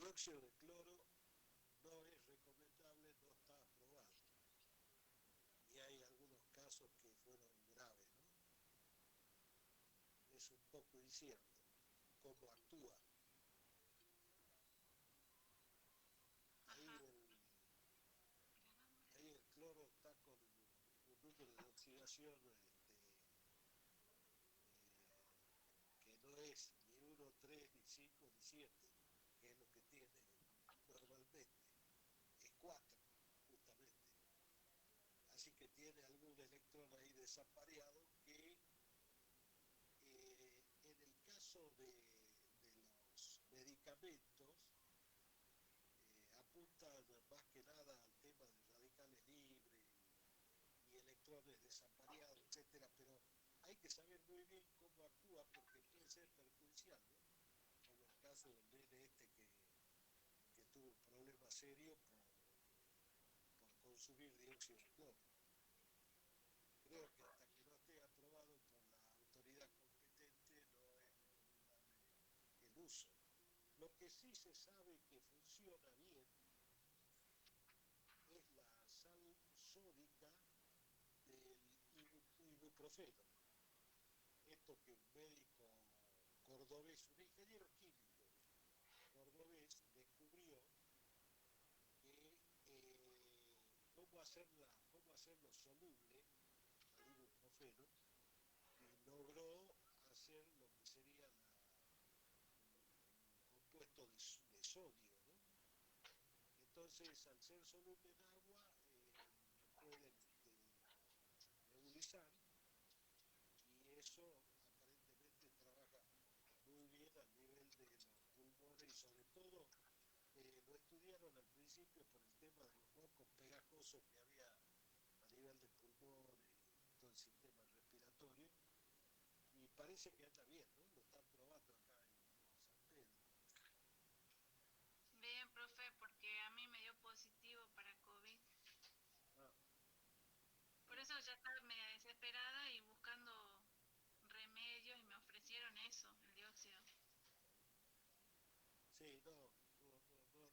dióxido de cloro no es recomendable, no está aprobado. Y hay algunos casos que fueron graves, ¿no? Es un poco incierto cómo actúa. Ahí Ajá. el cloro está con un número de oxidación que no es ni 1, 3, ni 5, ni 7, que es lo que tiene normalmente. Es 4, justamente. Así que tiene algún electrón ahí desapareado que en el caso de los medicamentos apuntan más que nada al tema de radicales libres y electrones desapareados, etcétera, pero hay que saber muy bien cómo actúa porque puede ser perjudicial, ¿no? Como el caso del nene que tuvo un problema serio por consumir dióxido de cloro. Creo que hasta que no esté aprobado por la autoridad competente no es recomendable el uso. Lo que sí se sabe que funciona bien es la sal sódica del ibuprofeno. Esto que un médico cordobés, un ingeniero químico cordobés, descubrió que cómo hacerlo soluble al ibuprofeno y logró hacer lo que sería el compuesto de sodio, ¿no? Entonces, al ser soluble en agua, lo pueden nebulizar y eso aparentemente trabaja muy bien al nivel de los pulmones y sobre todo lo estudiaron al principio por el tema de los mocos pegajosos que había a nivel de pulmones y todo el sistema respiratorio y parece que anda bien, ¿no? Lo están probando acá en San Pedro. Bien, profe, porque a mí me dio positivo para COVID. Ah, Por eso ya estaba media desesperada y buscando remedios y me ofrecieron eso, el dióxido. sí,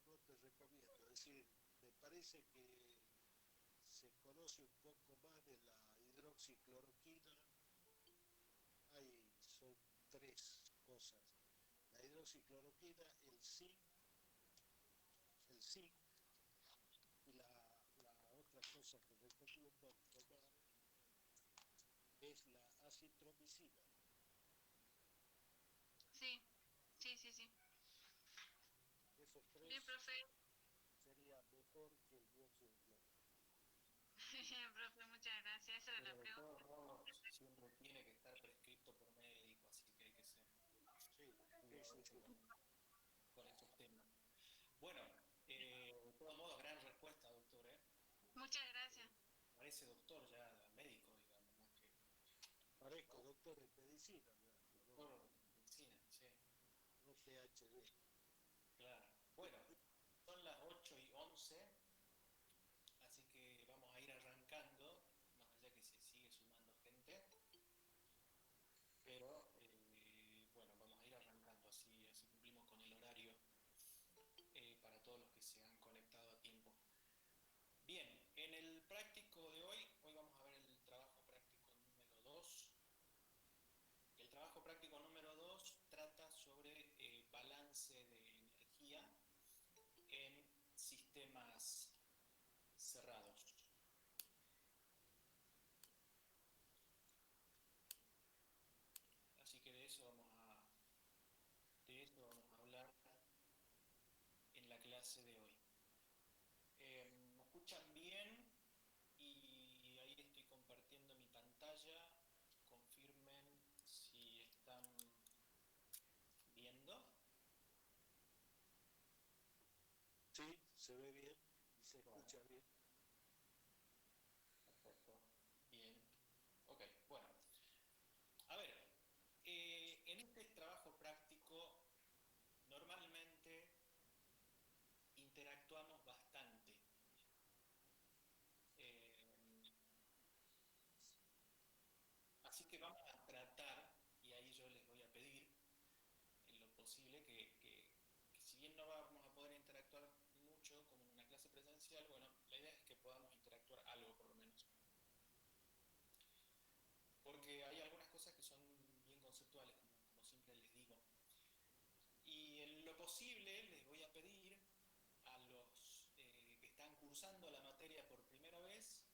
no te recomiendo. Es decir, me parece que se conoce un poco más de la hidroxicloroquina. Son 3 cosas. La hidroxicloroquina, el zinc y la otra cosa que recomiendo tomar es la acitromicina. Sí, sí, sí, sí. Esos Bien, 3 profe. sería mejor que el dióxido de cloro. Bien, profe, muchas gracias. Esa era Pero la de pregunta. todos modos siempre tiene que estar prescrito por médico, así que hay que ser Sí, sí, sí, cuidadoso sí. con esos temas. Bueno, de todos modos, gran respuesta, doctor, ¿eh? Muchas gracias. Parece doctor ya, médico, digamos, más que Parezco doctor en medicina, doctor en medicina, sí, no PhD. claro. Bueno, son las 8:11, así que vamos a ir arrancando, más allá que se sigue sumando gente, pero bueno, vamos a ir arrancando, así cumplimos con el horario para todos los que se han conectado a tiempo. Bien, en el práctico de hoy vamos a ver el trabajo práctico número 2. El trabajo práctico número 2 trata sobre balance de energía en sistemas cerrados. Así que de eso vamos a hablar en la clase de hoy. ¿Me escuchan bien? Y ahí estoy compartiendo mi pantalla. Confirmen si están viendo. Sí, se ve bien y se Bueno, escucha bien. perfecto. Bien. Ok, bueno. A ver, en este trabajo práctico normalmente interactuamos bastante. Eh, Así que vamos a tratar, y ahí yo les voy a pedir en lo posible que si bien no vamos a poder presencial, bueno, la idea es que podamos interactuar algo por lo menos. Porque hay algunas cosas que son bien conceptuales, como siempre les digo. Y en lo posible les voy a pedir a los que están cursando la materia por primera vez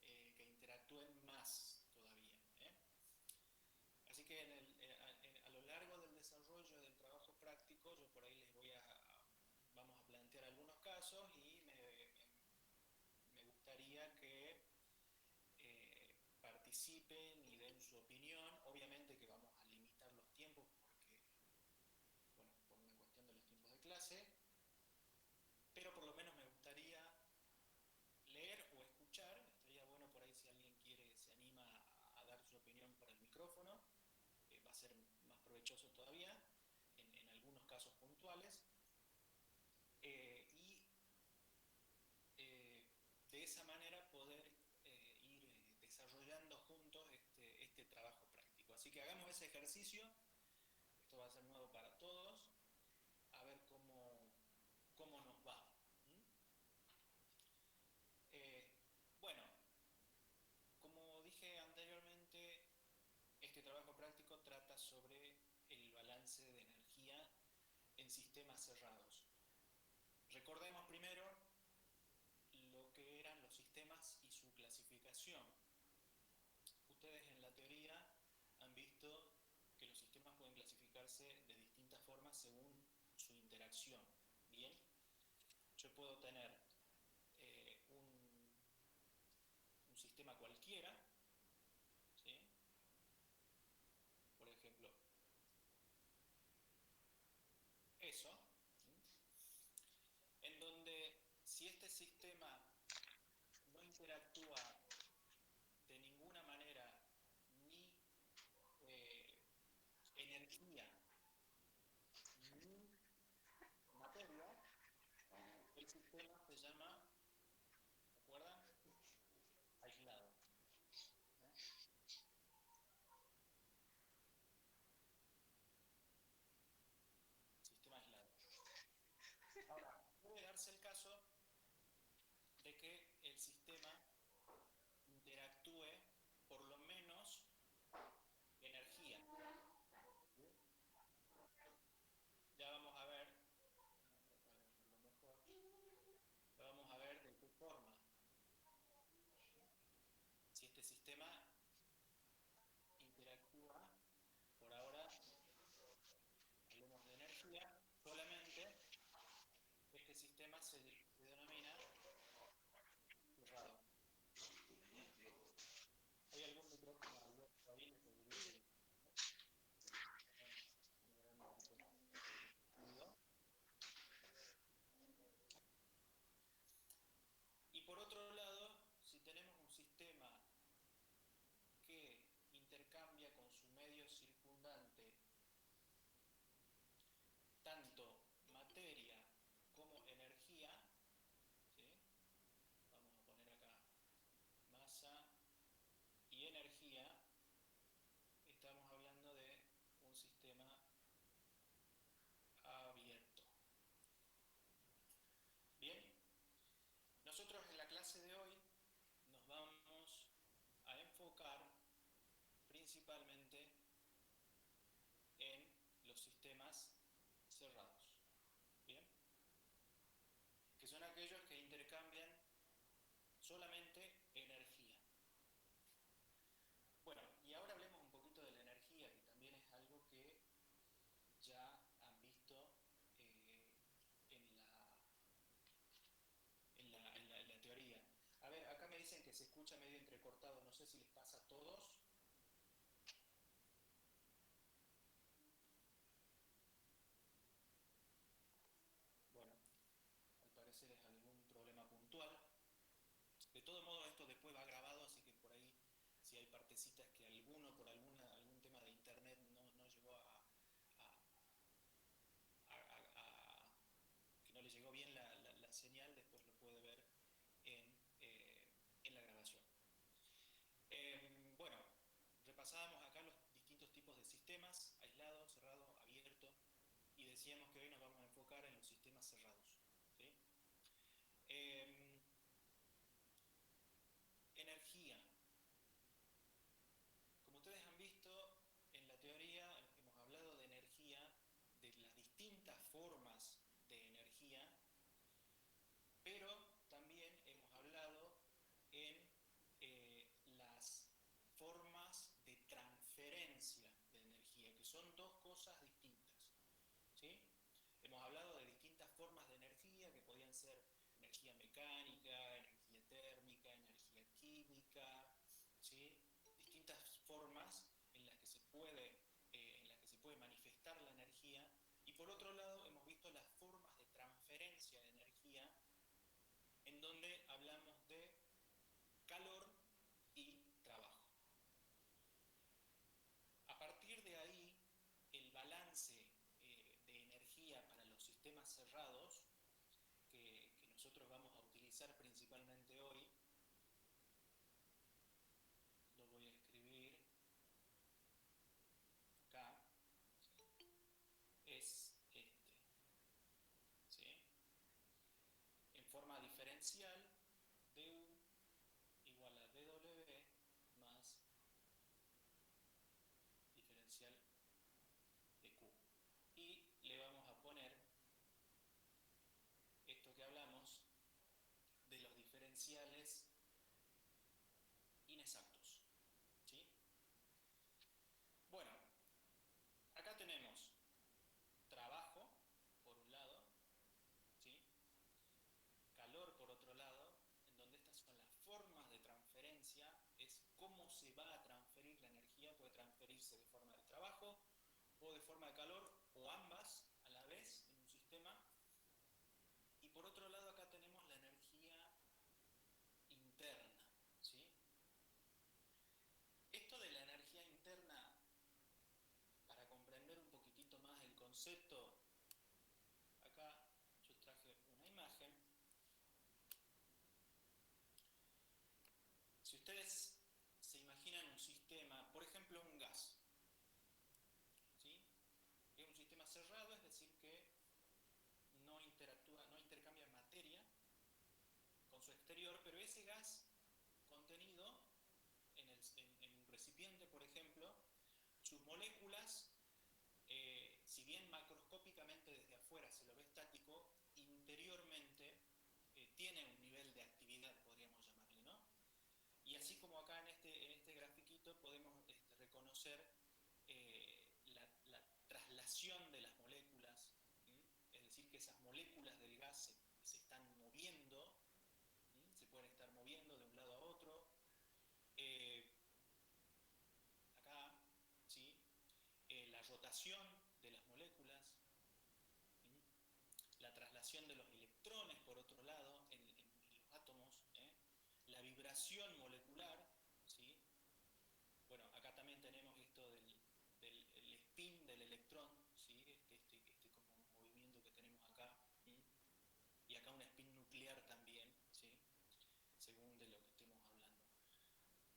que interactúen más todavía. Así que a lo largo del desarrollo del trabajo práctico, yo por ahí vamos a plantear algunos casos y me gustaría que participen y den su opinión. Obviamente que vamos a limitar los tiempos porque, bueno, por una cuestión de los tiempos de clase, pero por lo menos me gustaría leer o escuchar. Estaría bueno por ahí si alguien se anima a dar su opinión por el micrófono, va a ser más provechoso todavía en algunos casos puntuales. Y de esa manera poder ir desarrollando juntos este trabajo práctico. Así que hagamos ese ejercicio, esto va a ser nuevo para todos, a ver cómo nos va. Bueno, como dije anteriormente, este trabajo práctico trata sobre el balance de energía en sistemas cerrados. Recordemos primero lo que eran los sistemas y su clasificación. Ustedes en la teoría han visto que los sistemas pueden clasificarse de distintas formas según su interacción. Bien, yo puedo tener un sistema cualquiera, ¿sí? Por ejemplo, eso, ¿sí? En donde si este sistema no interactúa de ninguna manera ni energía ni materia, el sistema se llama, ¿se acuerdan? Aislado. Sistema aislado. Ahora, puede darse el caso de que el sistema interactúe por lo menos energía. Ya vamos a ver, ya vamos a ver de qué forma. Si este sistema interactúa, por ahora hablemos de energía, solamente este sistema se denomina cerrado. ¿Hay algún micrófono abierto ahí? Y por otro lado, si tenemos un sistema que intercambia con su medio circundante tanto materia como energía, ¿sí? Vamos a poner acá masa y energía, estamos hablando de un sistema abierto. Bien, nosotros en la clase de hoy nos vamos a enfocar principalmente en los sistemas cerrados. Bien, que son aquellos que intercambian solamente energía. Bueno, y ahora hablemos un poquito de la energía, que también es algo que ya han visto en la teoría. A ver, acá me dicen que se escucha medio entrecortado, no sé si les pasa a todos. Bueno, al parecer es algún problema puntual. De todo modo, esto después va grabado, así que por ahí, si hay partecitas que alguno, por algún tema de internet, no llegó que no le llegó bien la señal, después lo puede ver en la grabación. Bueno, repasábamos acá los distintos tipos de sistemas: aislado, cerrado, abierto, y decíamos que hoy nos vamos a enfocar en los sistemas cerrados, ¿sí? formas de energía, pero también hemos hablado en las formas de transferencia de energía, que son dos cosas distintas, ¿sí? Hemos hablado de distintas formas de energía, que podían ser energía mecánica, energía térmica, energía química, ¿sí? Distintas formas en las que se puede manifestar la energía. Y por otro lado, hemos visto las formas de transferencia de energía, en donde hablamos de calor y trabajo. A partir de ahí, el balance de energía para los sistemas cerrados, que nosotros vamos a utilizar principalmente hoy, lo voy a escribir acá, es este, ¿sí? En forma diferencial, du igual a dw más diferencial de q. Y le vamos a poner esto que hablamos de los diferenciales inexactos, ¿sí? Bueno, acá tenemos trabajo por un lado, ¿sí? Calor por otro lado, en donde estas son las formas de transferencia, es cómo se va a transferir la energía. Puede transferirse de forma de trabajo o de forma de calor, o ambas a la vez en un sistema. Y por otro lado acá tenemos la energía interna, ¿sí? Esto de la energía interna, para comprender un poquitito más el concepto, acá yo traje una imagen. Si ustedes se imaginan un sistema, por ejemplo un gas, ¿sí? Es un sistema cerrado, es decir que no interactúa, no intercambia materia con su exterior, pero ese gas contenido en un recipiente, por ejemplo, sus moléculas, si bien macroscópicamente desde afuera se lo ve estático, interiormente tiene un nivel de actividad, podríamos llamarle, ¿no? Y así como acá en este grafiquito podemos reconocer la traslación de las moléculas, ¿sí? Es decir, que esas moléculas del gas se están moviendo, ¿sí? Se pueden estar moviendo de un lado a otro. Acá, ¿sí? La rotación de las moléculas, ¿sí? La traslación de los electrones, por otro lado, en los átomos, la vibración molecular, ¿sí? Bueno, acá también tenemos esto del spin del electrón, ¿sí? Este como movimiento que tenemos acá, ¿sí? Y acá un spin nuclear también, ¿sí? Según de lo que estemos hablando.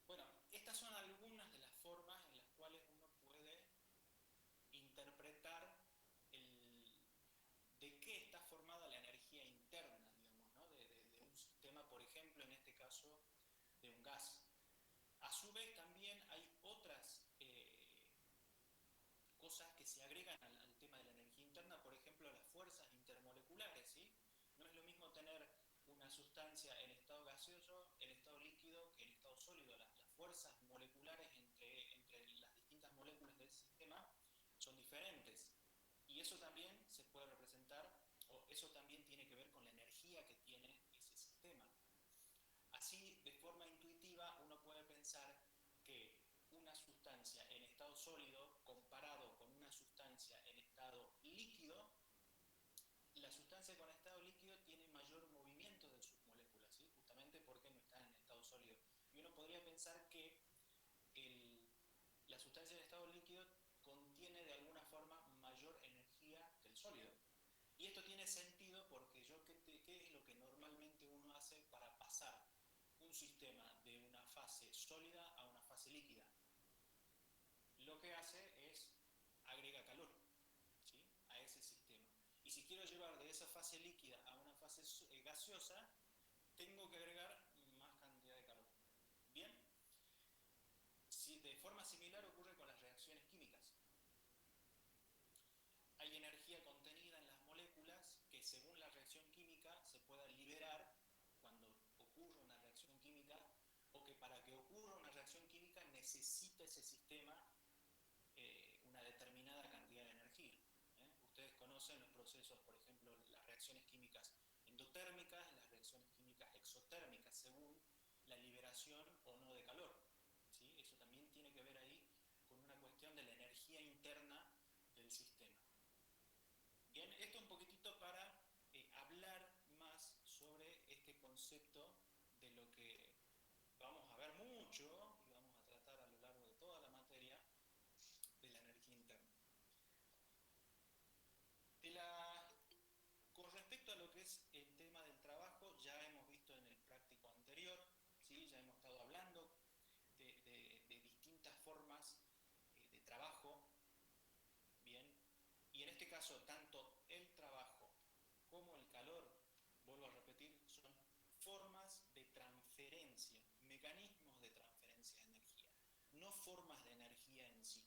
Bueno, estas son algunas de las formas en las cuales uno puede interpretar de qué está formada la energía interna, digamos, ¿no? De un sistema, por ejemplo, en este caso, de un gas. A su vez, también hay otras cosas que se agregan al tema de la energía interna, por ejemplo, las fuerzas intermoleculares, ¿sí? No es lo mismo tener una sustancia en estado gaseoso, en estado líquido, que en estado sólido. Las fuerzas moleculares entre las distintas moléculas del sistema son diferentes. Y eso también se puede representar, o eso también tiene que ver con la energía que tiene ese sistema. Así, de forma intuitiva, uno puede pensar que una sustancia en estado sólido comparado con una sustancia en estado líquido, la sustancia con estado líquido tiene mayor movimiento de sus moléculas, ¿sí? Justamente porque no está en estado sólido. Y uno podría pensar que la sustancia en estado líquido contiene de alguna forma mayor energía que el sólido. Y esto tiene sentido porque ¿qué es lo que normalmente uno hace para pasar un sistema de una fase sólida a una fase líquida? Lo que hace es agrega calor, ¿sí? A ese sistema. Y si quiero llevar de esa fase líquida a una fase gaseosa, tengo que agregar más cantidad de calor. ¿Bien? De forma similar ocurre con las reacciones químicas. Hay energía contenida en las según la reacción química se pueda liberar cuando ocurre una reacción química, o que para que ocurra una reacción química necesita ese sistema una determinada cantidad de energía. Ustedes conocen los procesos, por ejemplo, las reacciones químicas endotérmicas, las reacciones químicas exotérmicas, según la liberación o no de calor. ¿Sí? Eso también tiene que ver ahí con una cuestión de la energía interna del sistema. Bien, esto un poquitito para hablar más sobre este concepto de lo que vamos a ver mucho y vamos a tratar a lo largo de toda la materia de la energía interna. Con respecto a lo que es el tema del trabajo, ya hemos visto en el práctico anterior, ¿sí? Ya hemos estado hablando de distintas formas de trabajo, bien, y en este caso tanto el trabajo como el calor, vuelvo a repetir, son formas de transferencia, mecanismos de transferencia de energía, no formas de energía en sí.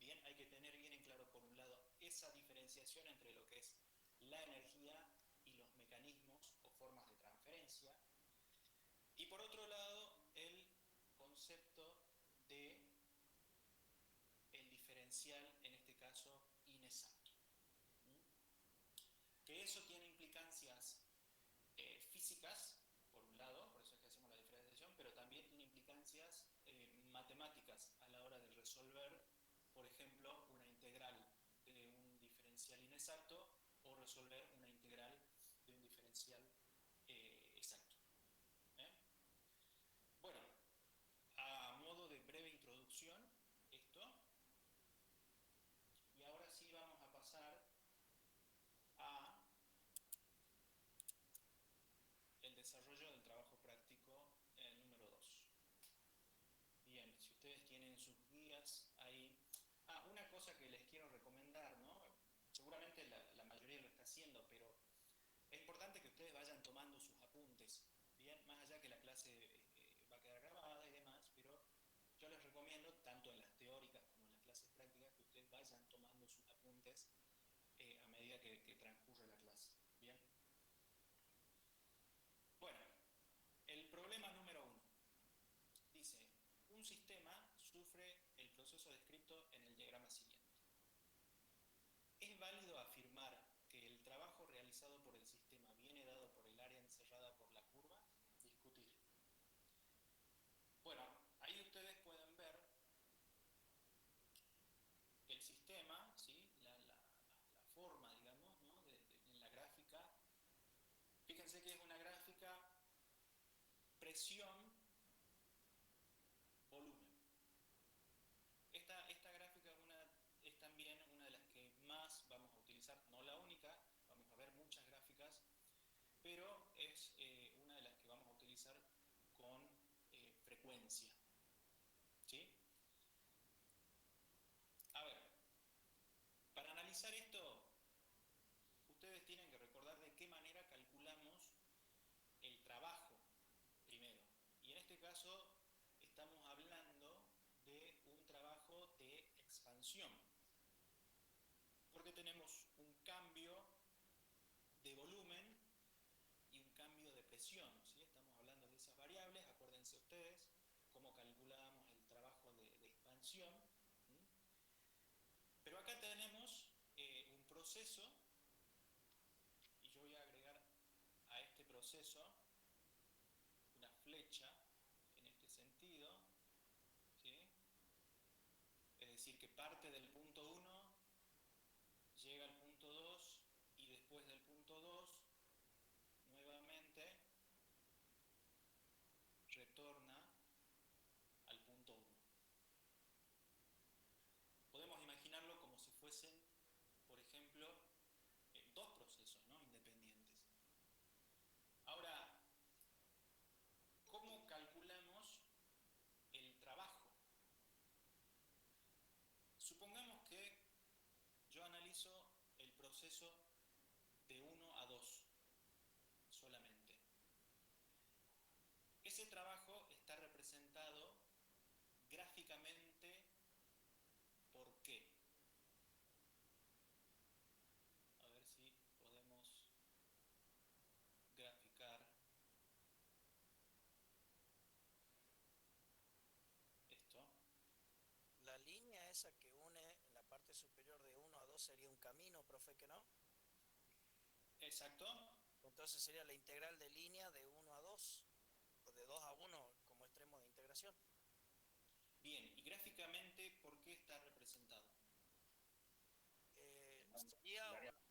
Bien, hay que tener bien en claro, por un lado, esa diferenciación entre lo que es la energía y los mecanismos o formas de transferencia, y por otro lado, el concepto de el diferencial, en este caso, inexacto. Que eso tiene implicancias físicas, por un lado, por eso es que hacemos la diferenciación, pero también tiene implicancias matemáticas a la hora de resolver, por ejemplo, una integral de un diferencial inexacto o resolver una integral de un diferencial exacto. Bueno, a modo de breve introducción, esto, y ahora sí vamos a pasar a el desarrollo del trabajo práctico número 2. Bien, si ustedes tienen sus guías ahí. Una cosa que les quiero recomendar, ¿no? Seguramente la mayoría lo está haciendo, pero es importante que ustedes vayan tomando sus apuntes. Bien, más allá que la clase va a quedar grabada y demás, pero yo les recomiendo, tanto en las teóricas como en las clases prácticas, que ustedes vayan tomando sus apuntes a medida que transcurre la clase. Bien. Bueno, el problema número 1 dice: un sistema sufre el proceso descrito en el diagrama siguiente. ¿Es válido afirmar que el trabajo realizado por el sistema viene dado por el área encerrada por la curva? Discutir. Bueno, ahí ustedes pueden ver el sistema, ¿sí? la forma, digamos, ¿no? en la gráfica. Fíjense que es una gráfica presión, volumen. Esta gráfica es también una de las que más vamos a utilizar, no la única, vamos a ver muchas gráficas, pero es una de las que vamos a utilizar con frecuencia. ¿Sí? A ver, para analizar esto, ustedes tienen que recordar de qué manera calculamos el trabajo primero. Y en este caso estamos hablando de un trabajo de expansión, porque tenemos un cambio de volumen y un cambio de presión, ¿sí? Estamos hablando de esas variables. Acuérdense ustedes cómo calculábamos el trabajo de expansión. Pero acá tenemos un proceso, y yo voy a agregar a este proceso una flecha en este sentido, ¿sí? Es decir, que parte del punto 1, llega al punto 2 y después del punto 2 nuevamente retorna al punto 1. Podemos imaginarlo como si fuesen, por ejemplo, dos procesos, ¿no? Independientes. Ahora, ¿cómo calculamos el trabajo? Supongamos que yo analizo el proceso de 1 a 2 solamente. Ese trabajo está representado gráficamente ¿por qué? A ver si podemos esa que une en la parte superior de 1 a 2 sería un camino, profe, ¿que no? Exacto. Entonces sería la integral de línea de 1 a 2, o de 2 a 1 como extremo de integración. Bien, y gráficamente, ¿por qué está representado? Sería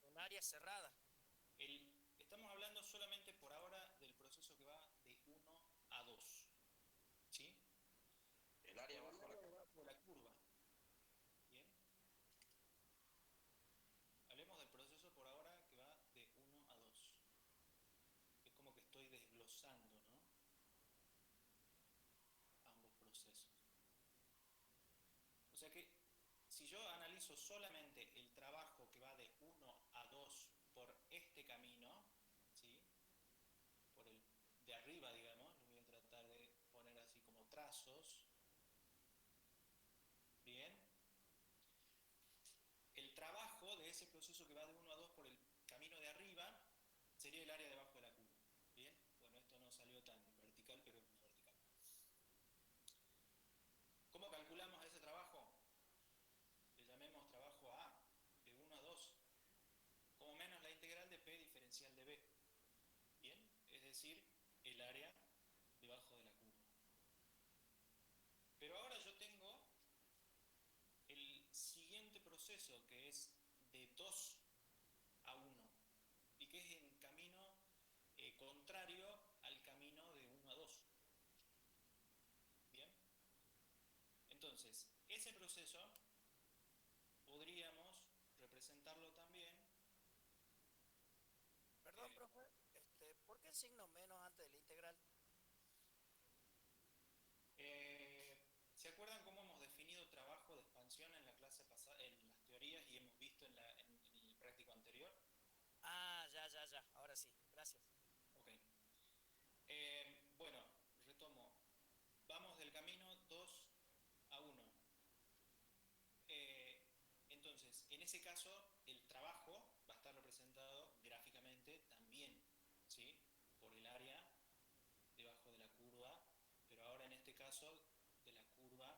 un área cerrada. Estamos hablando solamente por ahora del proceso que va de 1 a 2, ¿sí? El área Por bajo la curva. debajo de la curva. Bien. Hablemos del proceso por ahora que va de 1 a 2. Es como que estoy desglosando, ¿no? Ambos procesos. O sea que si yo analizo solamente el trabajo que va de 1 a 2 por este camino, ¿sí? Por el de arriba, digamos, lo voy a tratar de poner así como trazos. Bien. El trabajo de ese proceso que va de 1 a 2 por el camino de arriba sería el área debajo de la curva. Bien. Bueno, esto no salió tan vertical, pero es muy vertical. ¿Cómo calculamos ese trabajo? Le llamemos trabajo A, de 1 a 2, como menos la integral de P diferencial de B. Bien, es decir, el área debajo de la curva. Pero ahora yo tengo el siguiente proceso, que es de 2 a 1, y que es en camino contrario al camino de 1 a 2. Bien, entonces, ese proceso podríamos representarlo también. Perdón, profe, ¿por qué el signo menos antes de la integral? ¿Se acuerdan cómo hemos definido trabajo de expansión en la clase pasada, en las teorías, y hemos visto en el práctico anterior? Ah, ya, ahora sí, gracias. Ok. Bueno, retomo. Vamos del camino 2 a 1. Entonces, en ese caso, el trabajo va a estar representado gráficamente también, ¿sí? Por el área debajo de la curva, pero ahora en este caso de la curva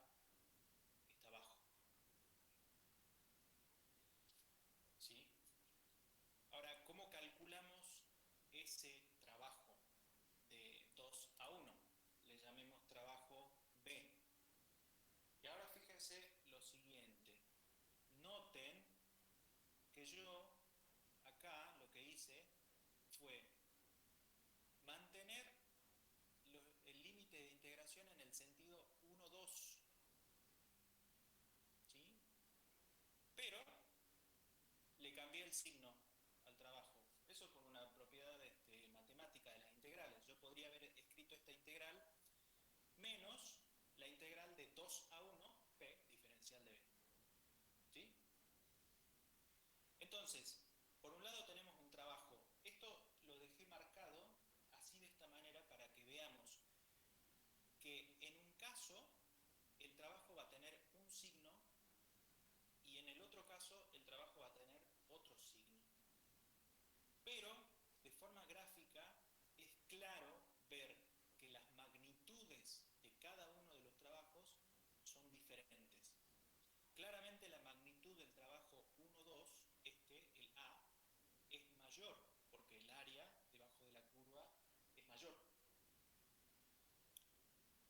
está abajo, ¿sí? Ahora, ¿cómo calculamos ese trabajo de 2 a 1? Le llamemos trabajo B. Y ahora fíjense lo siguiente. Noten que yo acá lo que hice fue mantener el límite de integración en el sentido 1-2, ¿sí? Pero le cambié el signo al trabajo. Eso es por una propiedad matemática de las integrales. Yo podría haber escrito esta integral menos la integral de 2 a 1 P diferencial de B. ¿Sí? Entonces, por un lado tenemos un trabajo. Esto lo dejé marcado así de esta manera para que veamos que en un caso el trabajo va a tener un signo y en el otro caso el trabajo va a tener otro signo. Pero de forma gráfica es claro ver que las magnitudes de cada uno de los trabajos son diferentes. Claramente la magnitud del trabajo 1-2, el A, es mayor, porque el área debajo de la curva es mayor.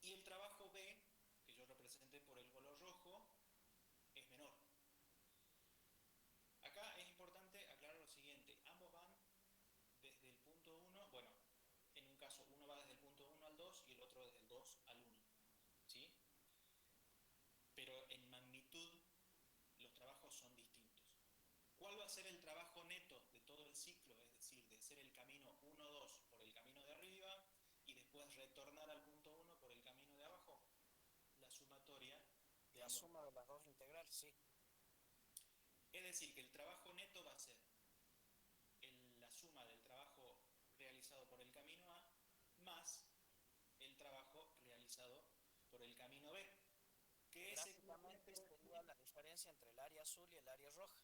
Y el trabajo B, que yo representé por el color rojo, es menor. Acá es importante aclarar lo siguiente, ambos van desde el punto 1, bueno, en un caso uno va desde el punto 1 al 2 y el otro desde el 2 al 1, ¿sí? Pero en magnitud los trabajos son distintos. ¿Cuál va a ser el trabajo neto de todo el ciclo? Es decir, de hacer el camino 1-2 por el camino de arriba y después retornar al punto 1 por el camino de abajo. La sumatoria de La suma de las dos integrales, sí. Es decir, que el trabajo neto va a ser la suma del trabajo realizado por el camino A más el trabajo realizado por el camino B. Que es Gráficamente sería la diferencia entre el área azul y el área roja.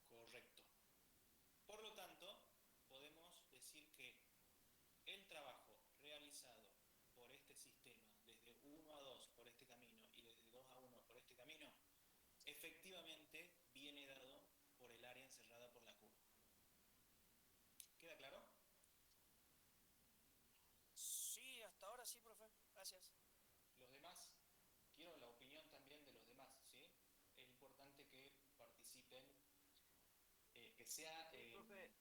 Correcto. Por lo tanto, podemos decir que el trabajo realizado por este sistema desde 1 a 2 por este camino y desde 2 a 1 por este camino efectivamente viene dado por el área encerrada por la curva. ¿Queda claro? Sí, hasta ahora sí, profe. Gracias. Los demás, quiero la opinión también de los demás, ¿sí? Es importante que participen, que sea, Sí, profe.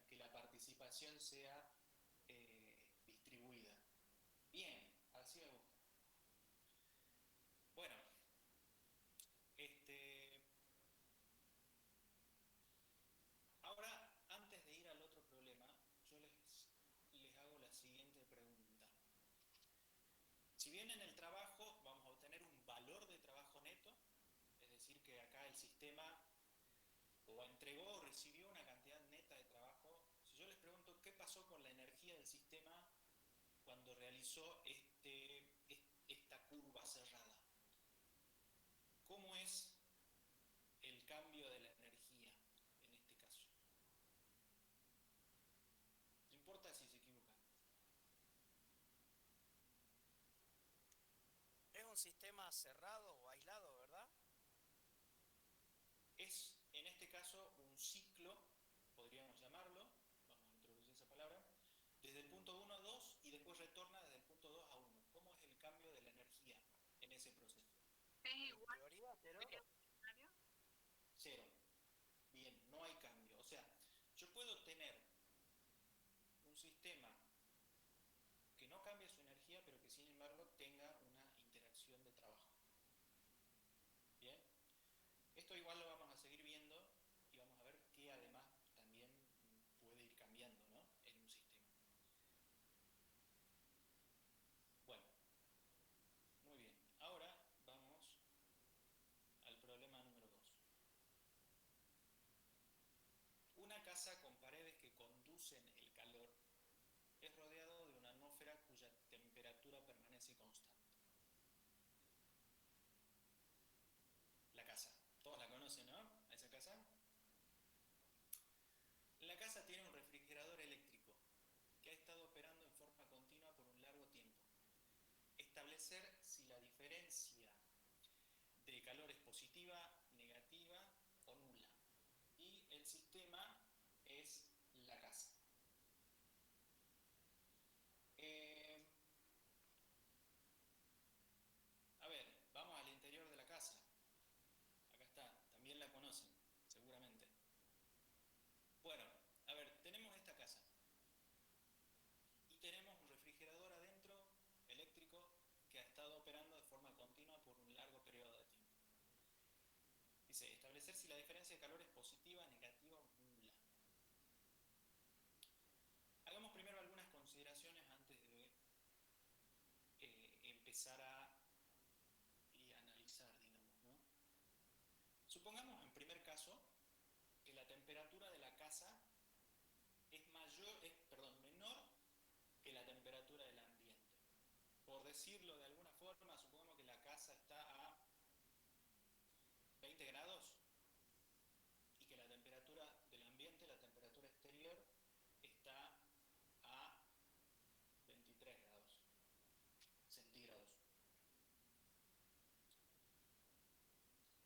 que la participación sea distribuida. Bien, así me gusta. Bueno, ahora, antes de ir al otro problema, yo les hago la siguiente pregunta. Si bien en el trabajo vamos a obtener un valor de trabajo neto, es decir, que acá el sistema o entregó o recibió una cantidad neta de trabajo, si yo les pregunto qué pasó con la energía del sistema cuando realizó esta curva cerrada, ¿cómo es el cambio de la energía en este caso? No importa si se equivocan. Es un sistema cerrado o aislado, ¿verdad? Es, en este caso, un ciclo, podríamos llamarlo, vamos a introducir esa palabra, desde el punto 1 a 2 y después retorna desde el punto 2 a 1. ¿Cómo es el cambio de la energía en ese proceso? Es En igual teoría, cero. que el escenario. Cero. Bien, no hay cambio. O sea, yo puedo tener un sistema que no cambie su energía, pero que sin embargo tenga una interacción de trabajo. Bien. Esto igual lo vamos a seguir viendo y vamos a ver que además también puede ir cambiando, ¿no? En un sistema. Bueno, muy bien. Ahora vamos al problema número 2. Una casa con paredes que conducen el calor es rodeado de una atmósfera cuya temperatura permanece constante. La casa. Todos la conocen, ¿no? ¿A esa casa? La casa tiene un refrigerador eléctrico que ha estado operando en forma continua por un largo tiempo. Establecer si la diferencia de calor es positiva, negativa o nula. Y el sistema es la casa. A ver, vamos al interior de la casa. Acá está, también la conocen, seguramente. Bueno, a ver, tenemos esta casa. Y tenemos un refrigerador adentro, eléctrico, que ha estado operando de forma continua por un largo periodo de tiempo. Dice, establecer si la diferencia de calor es positiva, negativa o nula. Hagamos primero algunas consideraciones antes de empezar a analizar, digamos, ¿no? Supongamos en primer caso que la temperatura de la casa es menor que la temperatura del ambiente. Por decirlo de alguna forma, supongamos que la casa está a 20 grados y que la temperatura del ambiente, la temperatura exterior, está a 23 grados centígrados.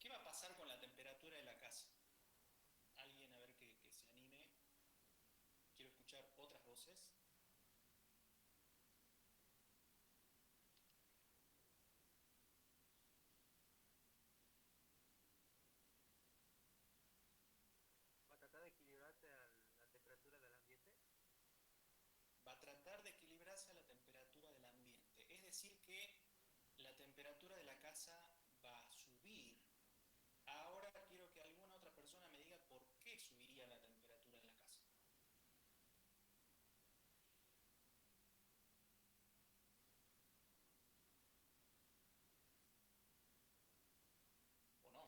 ¿Qué va a pasar con la temperatura de la casa? Alguien a ver que se anime. Quiero escuchar otras voces. ¿Va a tratar de equilibrarse a la temperatura del ambiente? Va a tratar de equilibrarse a la temperatura del ambiente. Es decir que la temperatura de la casa va a subir. Ahora quiero que alguna otra persona me diga por qué subiría la temperatura de la casa. ¿O no?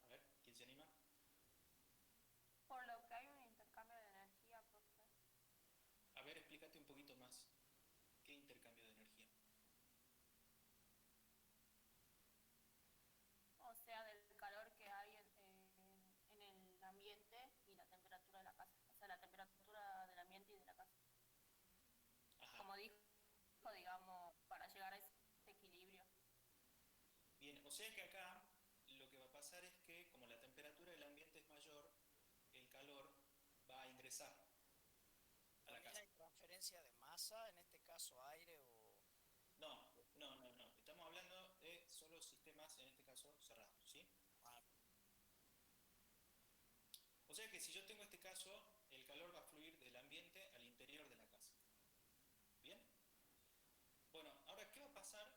A ver, ¿quién se anima? Por lo que hay un intercambio de energía, profe. A ver, explícate un poquito más. ¿Qué intercambio de O sea que acá lo que va a pasar es que como la temperatura del ambiente es mayor, el calor va a ingresar a la ¿También casa. hay transferencia de masa, en este caso aire o...? No, no, no, no. Estamos hablando de solo sistemas, en este caso, cerrados, ¿sí? Ah, O sea que si yo tengo este caso, el calor va a fluir del ambiente al interior de la casa. ¿Bien? Bueno, ahora, ¿qué va a pasar?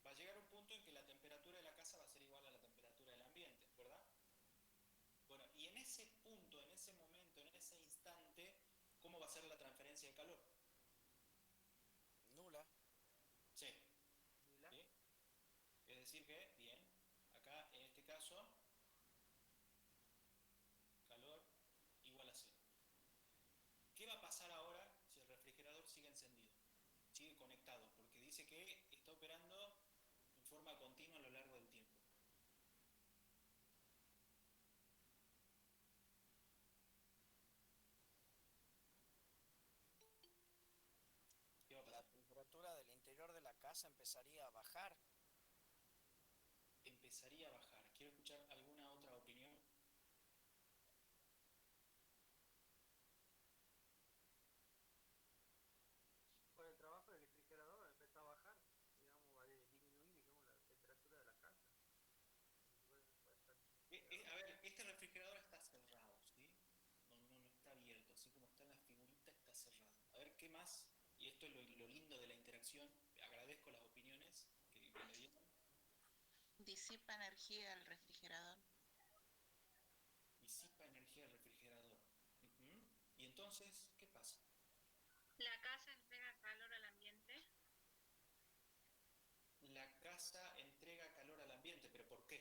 Va a llegar un punto en que la temperatura de la casa va a ser igual a la temperatura del ambiente, ¿verdad? Bueno, y en ese punto, en ese momento, en ese instante, ¿cómo va a ser la transferencia de calor? nula. Sí. Nula. ¿Sí? Es decir que, bien, acá en este caso, calor igual a cero. ¿Qué va a pasar ahora si el refrigerador sigue encendido? Sigue conectado, porque dice que está operando en forma continua a lo largo del tiempo. ¿Qué va a La pasar? temperatura del interior de la casa empezaría a bajar. Empezaría a bajar. Quiero escuchar alguna otra opinión. Con el trabajo del refrigerador empezó a bajar, digamos, va a disminuir, digamos, la temperatura de la casa. Puede estar A ver, este refrigerador está cerrado, ¿sí? No está abierto, así como está en la figurita, está cerrado. A ver, ¿qué más? Y esto es lo lindo de la interacción. Agradezco las opiniones que me dieron. Disipa energía el refrigerador. Disipa energía el refrigerador. Ujú. Y entonces, ¿qué pasa? La casa entrega calor al ambiente. La casa entrega calor al ambiente, ¿pero por qué?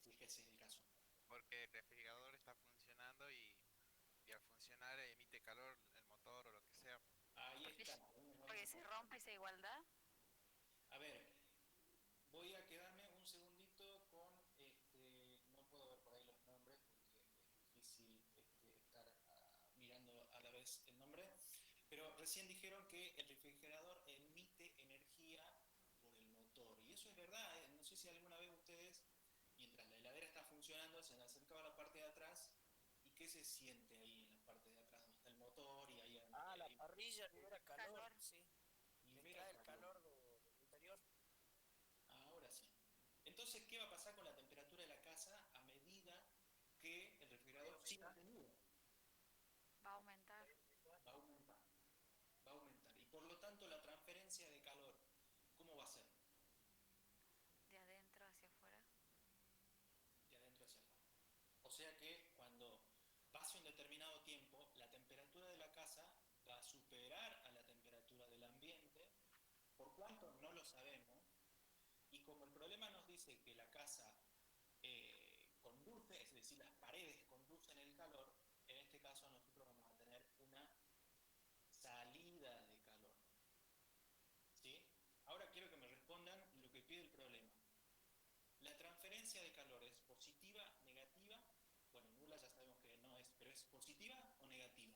Si es que ese es el caso. Porque el refrigerador está funcionando y al funcionar emite calor el motor o lo que sea. Ahí Porque, está. porque se rompe esa igualdad. A ver, voy a quedarme un segundito con, no puedo ver por ahí los nombres porque es difícil estar mirando a la vez el nombre, pero recién dijeron que el refrigerador emite energía por el motor, y eso es verdad, ¿eh? No sé si alguna vez ustedes, mientras la heladera está funcionando, se han acercado a la parte de atrás, y qué se siente ahí en la parte de atrás, donde está el motor, y ahí Ah, la parrilla libera calor, Calor. sí. libera Extrae el calor. calor del interior. Ahora sí. Entonces, ¿qué va a pasar con la temperatura de la casa a medida que el refrigerador siga encendido? Va a aumentar. Va a aumentar. Va a aumentar. Y por lo tanto, la transferencia de calor, ¿cómo va a ser? De adentro hacia afuera. De adentro hacia afuera. O sea que cuando pase un determinado tiempo, la temperatura de la casa va a superar a la temperatura del ambiente. ¿Por cuánto? No lo sabemos. Y como el problema nos dice que la casa conduce, es decir, las paredes conducen el calor, en este caso nosotros vamos a tener una salida de calor. ¿Sí? Ahora quiero que me respondan lo que pide el problema. ¿La transferencia de calor es positiva, negativa? Bueno, nula ya sabemos que no es, pero ¿es positiva o negativa?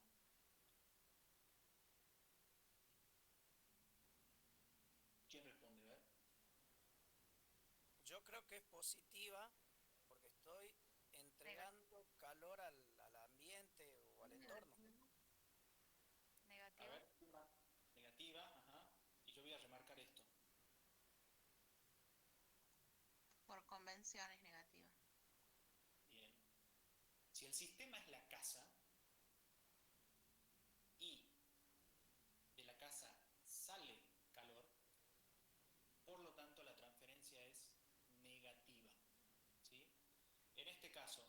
¿Quién responde? A ver. Yo creo que es positiva porque estoy entregando calor al ambiente o al entorno. A Negativa. ver, negativa, ajá. Y yo voy a remarcar esto. Por convención es negativa. Bien. Si el sistema es la casa y de la casa sale calor, por lo tanto la transferencia es negativa. ¿Sí? En este caso,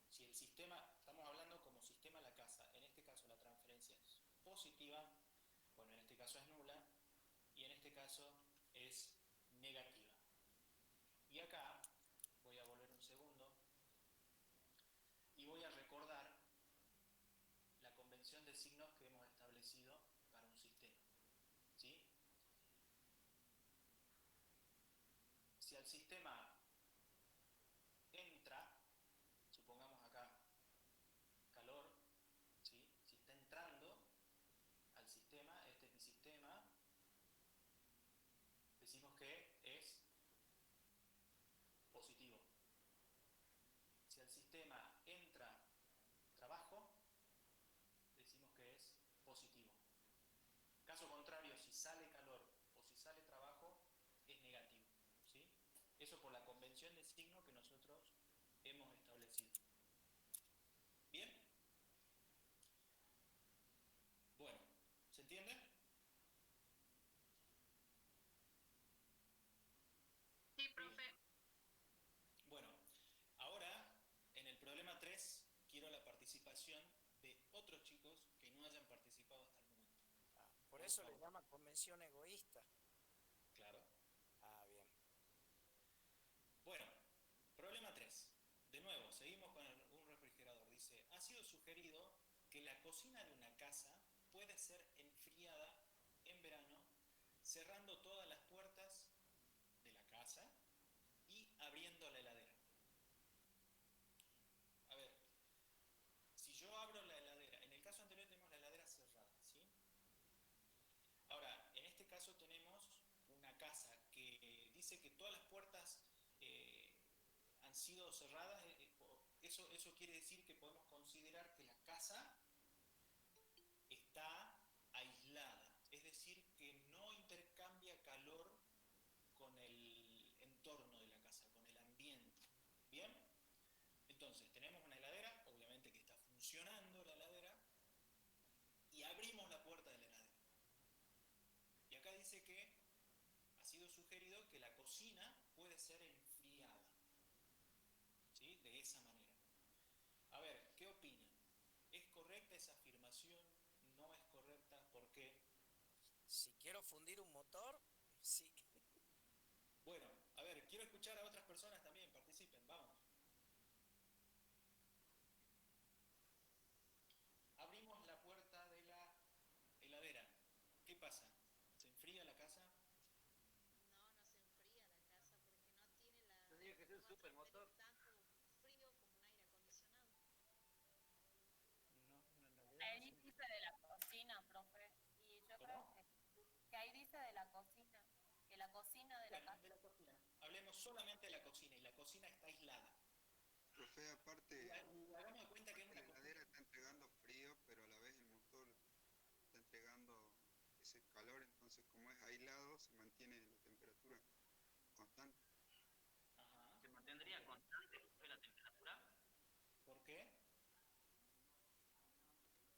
si el sistema, estamos hablando como sistema la casa, en este caso la transferencia es positiva, bueno, en este caso es nula, y en este caso es negativa. Y acá voy a volver un segundo y voy a recordar la convención de signos que hemos establecido para un sistema. ¿Sí? Si al sistema entra, supongamos acá, calor, ¿sí? Si está entrando al sistema, este es mi sistema, decimos que es positivo. Si al sistema entra trabajo, decimos que es positivo. Caso contrario, si sale calor o si sale trabajo, es negativo, ¿sí? Eso por la convención de signo que nosotros hemos establecido. ¿Bien? Bueno, ¿se entiende? Sí, profe. Bueno, ahora en el problema 3 quiero la participación de otros chicos que no hayan participado hasta el momento. Por eso le llama convención egoísta. Claro. Bien. Bueno, problema 3. De nuevo, seguimos con un refrigerador. Dice, ha sido sugerido que la cocina de una casa puede ser enfriada en verano cerrando todas las puertas de la casa y abriendo la heladera. A ver, si yo abro la heladera, en el caso anterior tenemos la heladera cerrada, ¿sí? Ahora, en este caso tenemos una casa que dice que todas las puertas han sido cerradas. Eso quiere decir que podemos considerar que la casa está aislada, es decir, que no intercambia calor con el entorno de la casa, con el ambiente. ¿Bien? Entonces, tenemos una heladera, obviamente que está funcionando la heladera, y abrimos la puerta de la heladera. Y acá dice que ha sido sugerido que la cocina puede ser enfriada, ¿sí? De esa manera. A ver, ¿qué opinan? ¿Es correcta esa afirmación? ¿No es correcta? ¿Por qué? Si quiero fundir un motor, sí. Bueno, a ver, quiero escuchar a otras personas también, participen, vamos. Abrimos la puerta de la heladera. ¿Qué pasa? ¿Se enfría la casa? Yo digo que es un supermotor. Ahí dice de la cocina, profe. Y yo creo que ahí dice de la cocina. Que la cocina de la Bueno, casa. de la cocina. Hablemos solamente de la cocina, y la cocina está aislada. Profe, aparte, Y hagamos de cuenta que es la una cocina. heladera está entregando frío, pero a la vez el motor está entregando ese calor, entonces como es aislado, se mantiene la temperatura constante. Ajá. ¿Se mantendría constante la temperatura? ¿Por qué?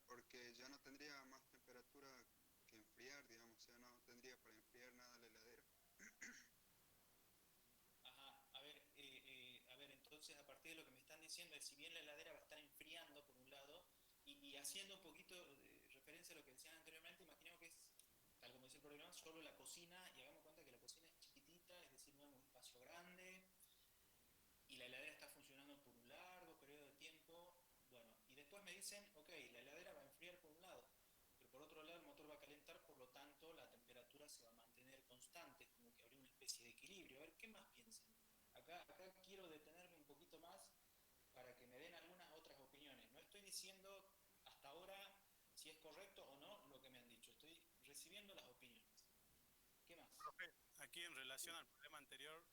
Porque ya no tendría más temperatura que enfriar, digamos, o sea, no tendría para enfriar nada la heladera. Ajá, a ver, entonces a partir de lo que me están diciendo es si bien la heladera va a estar enfriando por un lado y haciendo un poquito de referencia a lo que decían anteriormente, imaginemos que es, tal como dice el programa, solo la cocina, y hagamos cuenta que la cocina es chiquitita, es decir, no es un espacio grande, y la heladera está funcionando por un largo periodo de tiempo. Bueno, y después me dicen, ok, la heladera va a enfriar por un lado, pero por otro lado el motor va a calentar, por lo tanto la temperatura se va a mantener constante, como que habría una especie de equilibrio. A ver, ¿qué más piensan? Acá quiero detenerme un poquito más para que me den algunas otras opiniones. No estoy diciendo hasta ahora si es correcto o no lo que me han dicho, estoy recibiendo las opiniones. ¿Qué más? Profe, aquí en relación al problema anterior,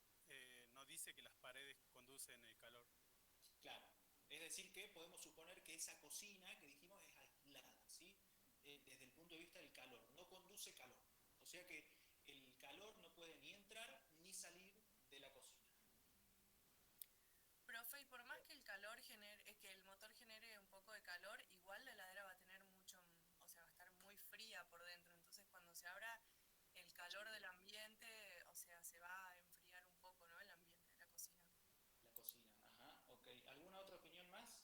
no dice que las paredes conducen el calor. Claro, es decir que podemos suponer que esa cocina que dijimos es aislada, ¿sí? Desde el punto de vista del calor, no conduce calor. O sea que el calor no puede ni entrar ni salir de la cocina. Profe, y por más que el calor genere, que el motor genere un poco de calor, igual la heladera va a tener mucho, o sea, va a estar muy fría por dentro. Entonces, cuando se abra el calor del ambiente, o sea, se va a enfriar un poco, ¿no? El ambiente de la cocina. La cocina, ajá, ok. ¿Alguna otra opinión más?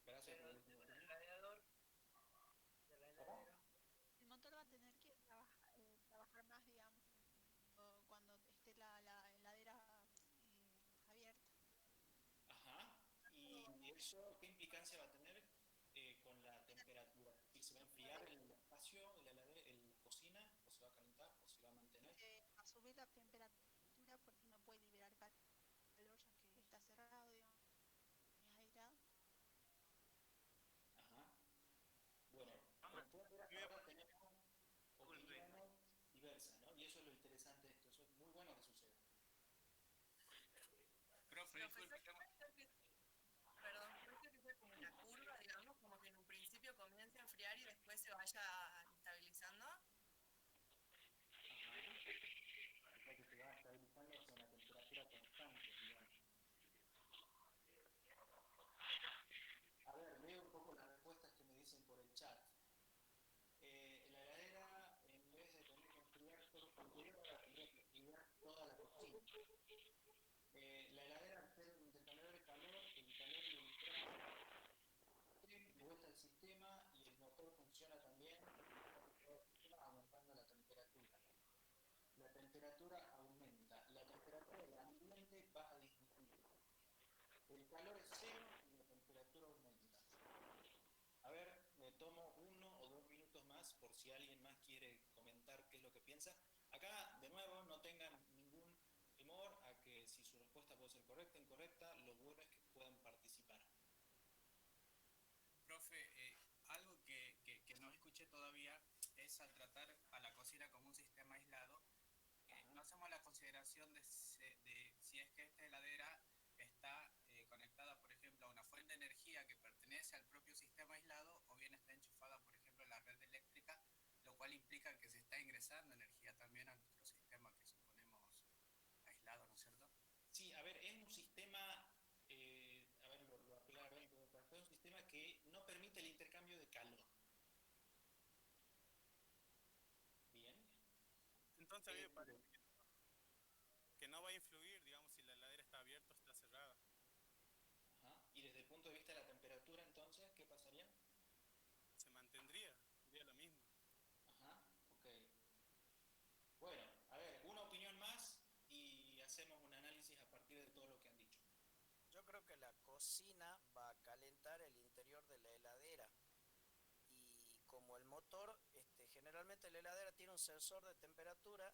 Gracias por el último opinión. El radiador de la heladera. El motor va a tener que trabajar más, digamos, cuando esté la heladera abierta. Ajá, ¿y eso qué implicancia va a tener con la temperatura? ¿Y se va a enfriar el espacio de la cocina, o se va a calentar, o se va a mantener? Va a subir la temperatura porque no puede liberar calor ya que está cerrado, digamos, es aislado. Ajá. Bueno, ahora tenemos opiniones diversas, ¿no? Y eso es lo interesante Profe, disculpe, Profesor, ¿puede ser que, perdón, puede ser que sea como una curva, digamos, como que en un principio comience a enfriar y después se vaya estabilizando? O sea que se va estabilizando hacia una temperatura constante, digamos. A ver, leo un poco las respuestas que me dicen por el chat. La heladera, en vez de tener que enfriar todo el interior, ahora tendría que enfriar toda la cocina. La heladera, al ser un intercambiador de calor, el calor lo entra de vuelta al sistema y el motor funciona también, aumentando la temperatura. La temperatura aumenta, la temperatura del ambiente va a disminuir. El calor es cero y la temperatura aumenta. A ver, me tomo 1 o 2 minutos más por si alguien más quiere comentar qué es lo que piensa. Acá, de nuevo, no tengan ningún temor a que si su respuesta puede ser correcta o incorrecta, lo bueno es que puedan participar. Profe, algo que no escuché todavía es al tratar a la cocina como un sistema aislado, no hacemos la consideración de si es que esta heladera está conectada, por ejemplo, a una fuente de energía que pertenece al propio sistema aislado o bien está enchufada, por ejemplo, a la red eléctrica, lo cual implica que se está ingresando energía también a nuestro sistema que suponemos aislado, ¿no es cierto? Sí, a ver, es un sistema, a ver, lo aclaro en todo caso, es un sistema que no permite el intercambio de calor. Bien. Entonces a mí me parece que no va a influir, digamos, si la heladera está abierta o está cerrada. Ajá. Y desde el punto de vista de la temperatura, entonces, ¿qué pasaría? Se mantendría, sería lo mismo. Ajá, ok. Bueno, a ver, una opinión más y hacemos un análisis a partir de todo lo que han dicho. Yo creo que la cocina va a calentar el interior de la heladera y como el motor, generalmente la heladera tiene un sensor de temperatura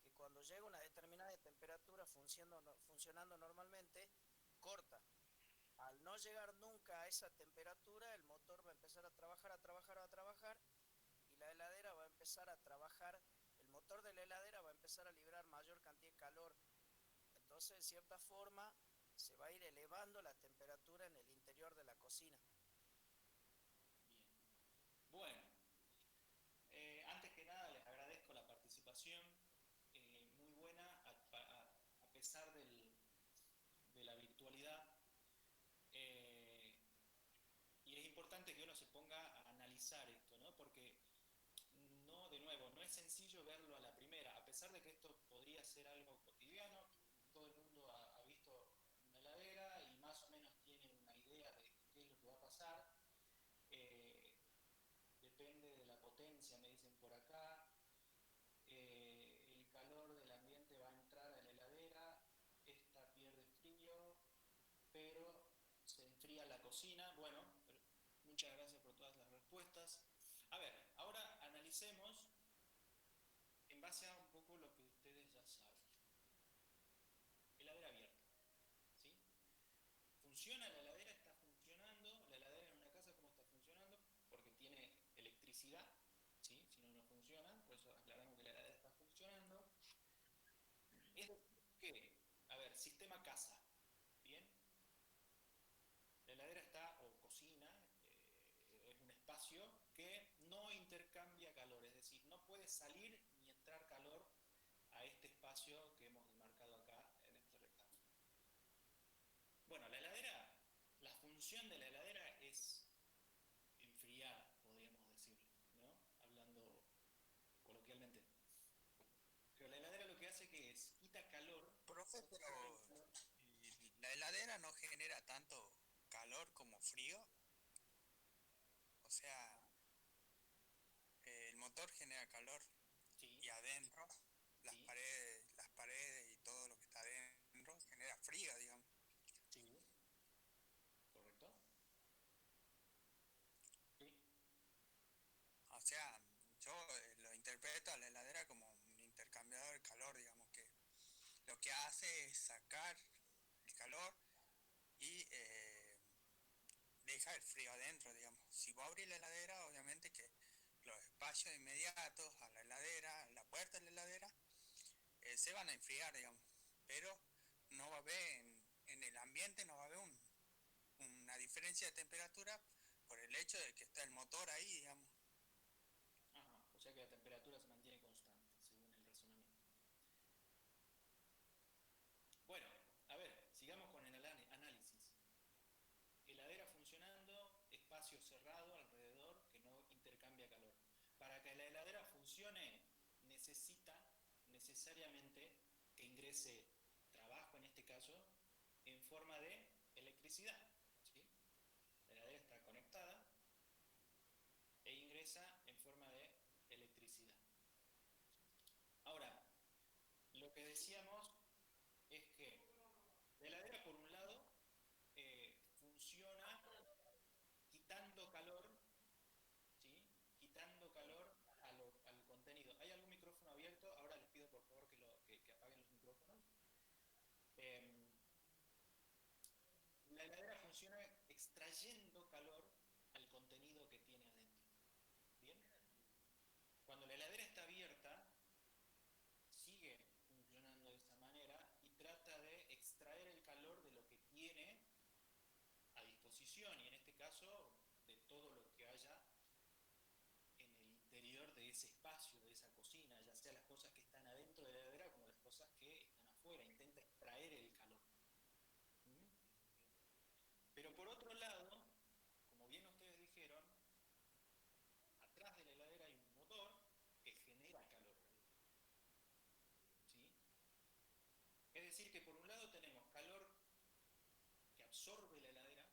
que cuando llega a una determinada temperatura funcionando normalmente, corta. Al no llegar nunca a esa temperatura, el motor va a empezar a trabajar y la heladera va a empezar a trabajar, el motor de la heladera va a empezar a liberar mayor cantidad de calor. Entonces, en cierta forma, se va a ir elevando la temperatura en el interior de la cocina. Bien. Bueno, antes que nada les agradezco la participación, muy buena, a pesar de la virtualidad. Y es importante que uno se ponga a analizar esto, ¿no? Porque no, de nuevo, no es sencillo verlo a la primera, a pesar de que esto podría ser algo cotidiano. Todo el mundo ha visto una heladera y más o menos tiene una idea de qué es lo que va a pasar. Depende de la potencia, me dicen por acá. El calor del ambiente va a entrar a la heladera, esta pierde frío, pero se enfría la cocina. Bueno, muchas gracias por todas las respuestas. A ver, ahora analicemos en base a un poco lo que ustedes ya saben. Heladera abierta, ¿sí? ¿Funciona la heladera? ¿Está funcionando? ¿La heladera en una casa cómo está funcionando? Porque tiene electricidad, ¿sí? Si no, no funciona, por eso aclaramos que la heladera está funcionando. Es decir que, a ver, sistema casa, ¿bien? La heladera está, o cocina, es un espacio que no intercambia calor, es decir, no puede salir ni entrar calor a este espacio que hemos demarcado acá en este rectángulo. Bueno, la heladera, la función de la heladera es enfriar, podríamos decir, ¿no? Hablando coloquialmente. Pero la heladera lo que hace que es, quita calor. Profe, pero la heladera no genera tanto calor como frío. O sea, el motor genera calor, sí, y adentro las paredes y todo lo que está adentro genera frío, digamos. Sí. ¿Correcto? Sí. O sea, yo lo interpreto a la heladera como un intercambiador de calor, digamos, que lo que hace es sacar el calor y deja el frío adentro, digamos. Si vos abrís la heladera, obviamente que los espacios inmediatos a la heladera, la puerta de la heladera, se van a enfriar, digamos, pero no va a haber en el ambiente no va a haber una diferencia de temperatura por el hecho de que está el motor ahí, digamos. Ajá, o sea que la temperatura se mantiene constante, según el razonamiento. Bueno, a ver, sigamos con el análisis. Heladera funcionando, espacio cerrado alrededor que no intercambia calor. Para que la heladera funcione, necesita necesariamente que ingrese trabajo, en este caso, en forma de electricidad. ¿Sí? La heladera está conectada e ingresa en forma de electricidad. Ahora, lo que decíamos es que la heladera, por un lado, funciona quitando calor, ¿sí? Quitando calor al contenido. ¿Hay algún micrófono abierto? Ahora les pido por favor que apaguen los micrófonos. La heladera funciona extrayendo calor al contenido que tiene adentro. ¿Bien? Cuando la heladera está abierta, sigue funcionando de esa manera y trata de extraer el calor de lo que tiene a disposición, y en este caso de todo lo que haya en el interior de ese espacio, de esa cocina, ya sea las cosas que están adentro de la heladera como las cosas que están afuera. Intenta extraer el calor. ¿Mm? Pero por otro lado, como bien ustedes dijeron, atrás de la heladera hay un motor que genera calor. ¿Sí? Es decir, que por un lado tenemos calor que absorbe la heladera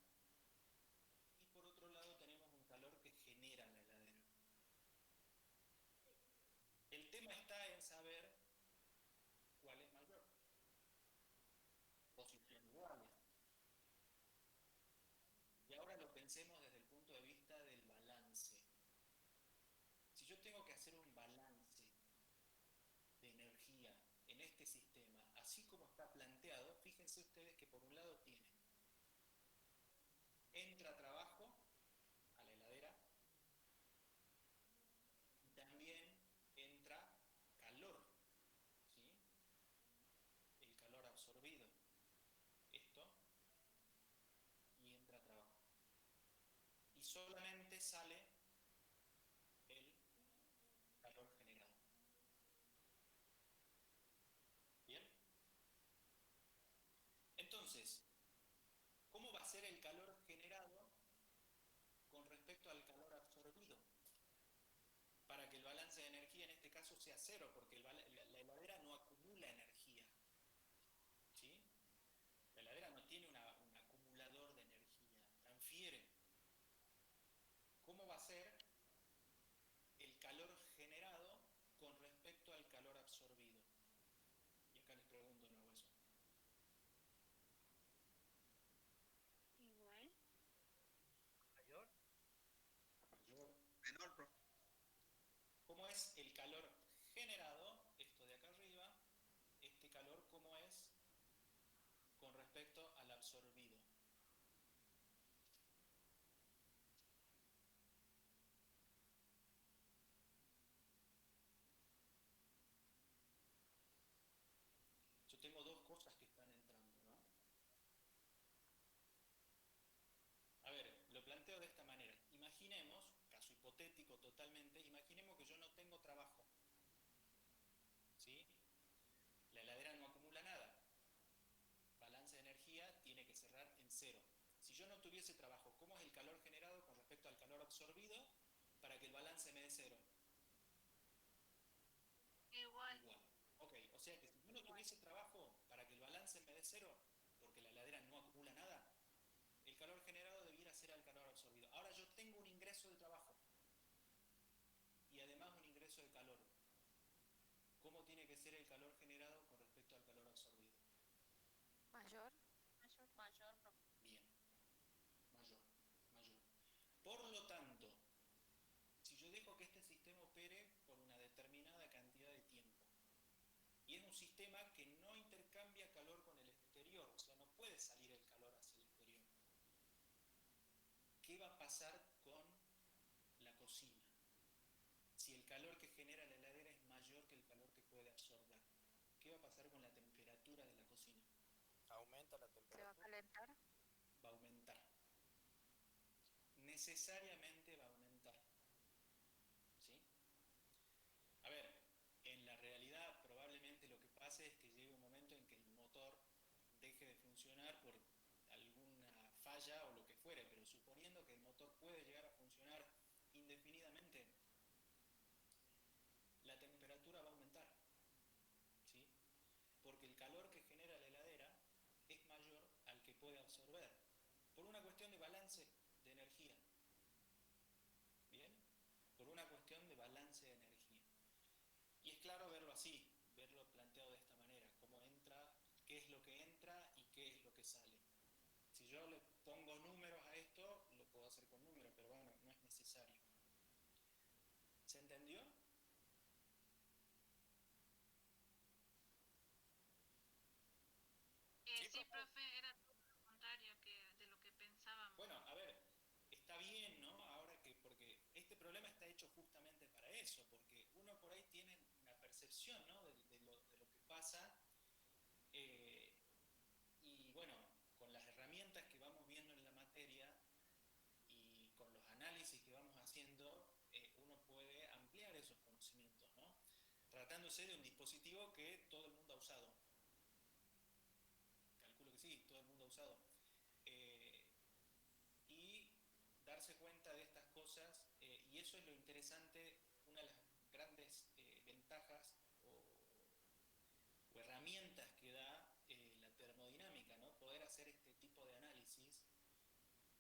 y por otro lado tenemos un calor que genera la heladera. El tema está en saber cuál es mayor, o si son iguales. Y ahora lo pensemos desde el punto de vista del balance. Si yo tengo que hacer un balance de energía en este sistema, así como está planteado, fíjense ustedes que por un lado entra trabajo a la heladera y también entra calor, ¿sí? El calor absorbido, esto, y entra trabajo. Y solamente sale el calor generado. ¿Bien? Entonces, ¿cómo va a ser el calor generado con respecto al calor absorbido? Para que el balance de energía en este caso sea cero, porque la heladera no acumula energía. ¿Sí? La heladera no tiene un acumulador de energía, transfiere. ¿Cómo va a ser el calor generado con respecto al calor absorbido? Y acá les pregunto de nuevo eso. Igual. ¿Mayor? Mayor. Menor, profe. ¿Cómo es el calor generado? Esto de acá arriba. Este calor, ¿cómo es con respecto al absorbido? Yo tengo dos cosas que están entrando, ¿no? A ver, lo planteo de esta manera. Imaginemos, caso hipotético totalmente, imaginemos que yo no tengo trabajo. ¿Sí? La heladera no acumula nada. Balance de energía tiene que cerrar en cero. Si yo no tuviese trabajo, ¿cómo es el calor generado con respecto al calor absorbido para que el balance me dé cero? Igual. Igual. Ok, o sea que si yo no tuviese trabajo para que el balance me dé cero, porque la heladera no acumula nada, el calor generado debiera ser al calor absorbido. Ahora yo tengo un ingreso de trabajo y además un ingreso de calor. ¿Cómo tiene que ser el calor generado con respecto al calor absorbido? Mayor. Mayor. Bien. Mayor. Por lo tanto, si yo dejo que este sistema opere por una determinada cantidad de tiempo, y es un sistema que no intercambia calor con el exterior, o sea, no puede salir el calor hacia el exterior, ¿qué va a pasar con la cocina? Si el calor que genera la heladera es mayor que el calor que puede absorber, ¿qué va a pasar con la temperatura de la cocina? aumenta la ¿Se va a temperatura. calentar? Va a aumentar. Necesariamente va a aumentar. ¿Sí? A ver, en la realidad probablemente lo que pase es que llegue un momento en que el motor deje de funcionar por alguna falla o lo que fuere, pero suponiendo que el motor puede llegar a funcionar indefinidamente, la temperatura va a aumentar, ¿sí? Porque el calor que genera la heladera es mayor al que puede absorber, por una cuestión de balance de energía, ¿bien? Por una cuestión de balance de energía. Y es claro verlo así, verlo planteado de esta manera, cómo entra, qué es lo que entra y qué es lo que sale. Si yo le pongo números a esto, lo puedo hacer con números, pero bueno, no es necesario. ¿Se entendió? Sí, profe, era todo lo contrario de lo que pensábamos. Bueno, a ver, está bien, ¿no? Ahora que, porque este problema está hecho justamente para eso, porque uno por ahí tiene una percepción, ¿no? de lo que pasa, y bueno, con las herramientas que vamos viendo en la materia y con los análisis que vamos haciendo, uno puede ampliar esos conocimientos, ¿no? Tratándose de un dispositivo que todo el mundo ha usado. Calculo que sí, todo el mundo ha usado. Y darse cuenta de estas cosas, y eso es lo interesante, una de las grandes ventajas o herramientas que da la termodinámica, ¿no? Poder hacer este tipo de análisis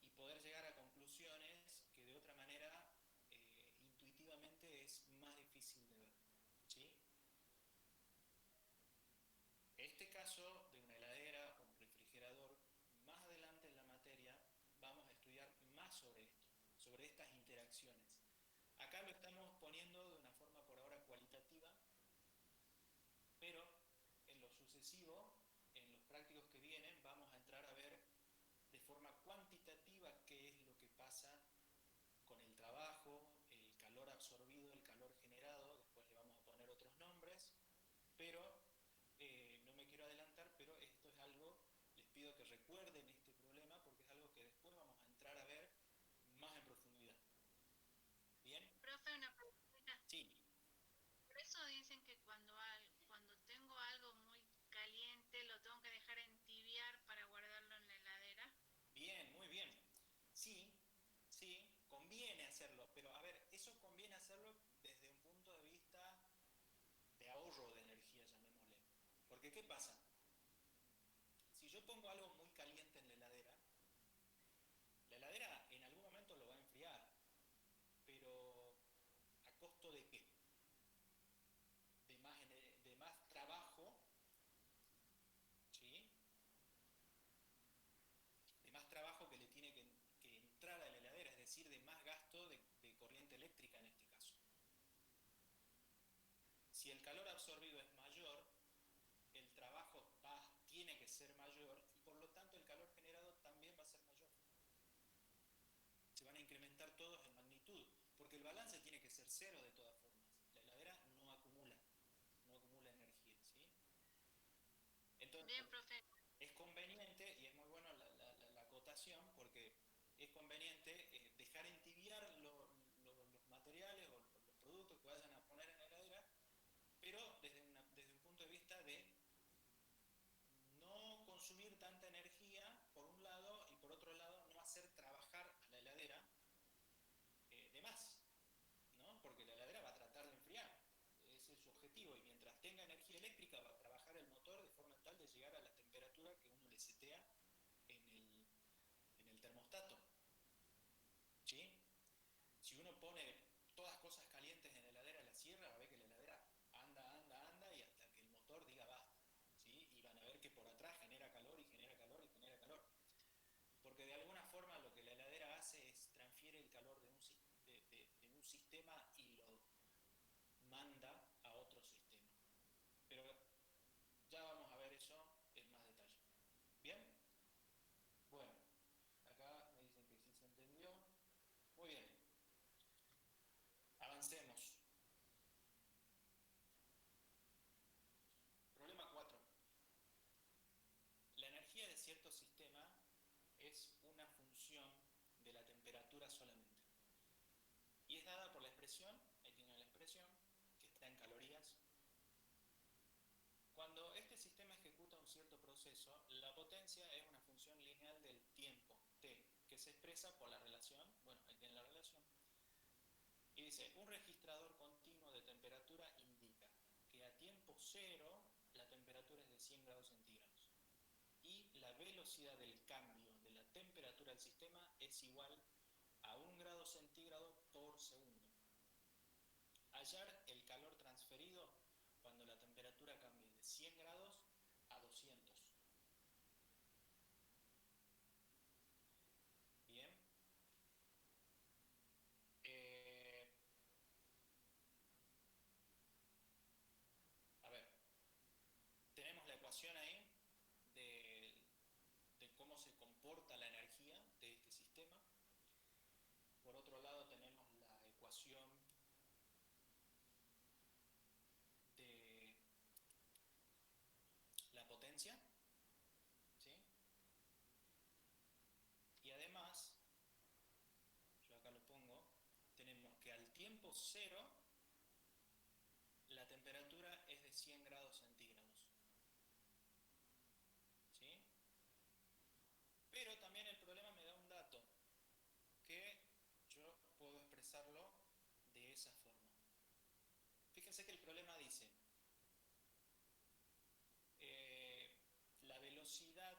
y poder llegar a conclusiones que de otra manera intuitivamente es más difícil de ver, ¿sí? Este caso de una heladera o un refrigerador, más adelante en la materia vamos a estudiar más sobre esto, sobre estas interacciones. Acá lo estamos poniendo de una forma por ahora cualitativa, pero en lo sucesivo, en los prácticos que vienen, vamos a entrar a ver de forma cuantitativa qué es lo que pasa con el trabajo, el calor absorbido, el calor generado, después le vamos a poner otros nombres, pero no me quiero adelantar, pero esto es algo, les pido que recuerden este problema porque es algo que después vamos a entrar a ver más en profundidad. ¿Bien? Profe, una pregunta. Sí. Por eso dicen que cuando tengo algo muy caliente lo tengo que dejar entibiar para guardarlo en la heladera. Bien, muy bien. Sí, sí, conviene hacerlo, pero a ver, eso conviene hacerlo desde un punto de vista de ahorro de energía, llamémosle. Porque ¿qué pasa? Si yo pongo algo muy caliente en la heladera en algún momento lo va a enfriar, pero ¿a costo de qué? De más trabajo, ¿sí? De más trabajo que le tiene que entrar a la heladera, es decir, de más gasto de corriente eléctrica en este caso. Si el calor absorbido es mayor, el trabajo tiene que ser mayor y por lo tanto el calor generado también va a ser mayor. Se van a incrementar todos en magnitud, porque el balance tiene que ser cero de todas formas. La heladera no acumula energía, ¿sí? Entonces, bien, profe. Es conveniente, y es muy bueno la acotación, porque es conveniente dejar entibiar los materiales o los productos que vayan a poner en la heladera, pero desde un punto de vista de no consumir tanta energía, por un lado, y por otro lado, no hacer trabajar a la heladera de más, ¿no? Porque la heladera va a tratar de enfriar, ese es su objetivo, y mientras tenga energía eléctrica va a trabajar el motor de forma tal de llegar a la temperatura que uno le setea en el termostato, ¿sí? Si uno pone todas cosas calientes en la heladera, la cierra, va a ver que la heladera anda y hasta que el motor diga basta, ¿sí? Y van a ver que por atrás genera calor y genera calor y genera calor. Porque de alguna forma lo que la heladera hace es transfiere el calor de un sistema y lo manda a otro sistema. Pero ya vamos a ver eso en más detalle. ¿Bien? Bueno, acá me dicen que sí se entendió. Muy bien. Avancemos. Problema 4. La energía es una función de la temperatura solamente. Y es dada por la expresión, ahí tienen la expresión, que está en calorías. Cuando este sistema ejecuta un cierto proceso, la potencia es una función lineal del tiempo, t, que se expresa por la relación, bueno, ahí tienen la relación, y dice, un registrador continuo de temperatura indica que a tiempo cero la temperatura es de 100 grados centígrados y la velocidad del cambio de la temperatura del sistema es igual a 1 grado centígrado por segundo. Hallar el calor transferido cuando la temperatura cambie de 100 grados a 200. Bien. A ver, tenemos la ecuación ahí de cómo se comporta la energía de este sistema. Por otro lado tenemos la ecuación de la potencia, ¿sí? Y además, yo acá lo pongo, tenemos que al tiempo cero la temperatura es de 100 grados centígrados, ¿sí? Pero también el problema me da un dato que yo puedo expresarlo de esa forma. Fíjense que el problema dice la velocidad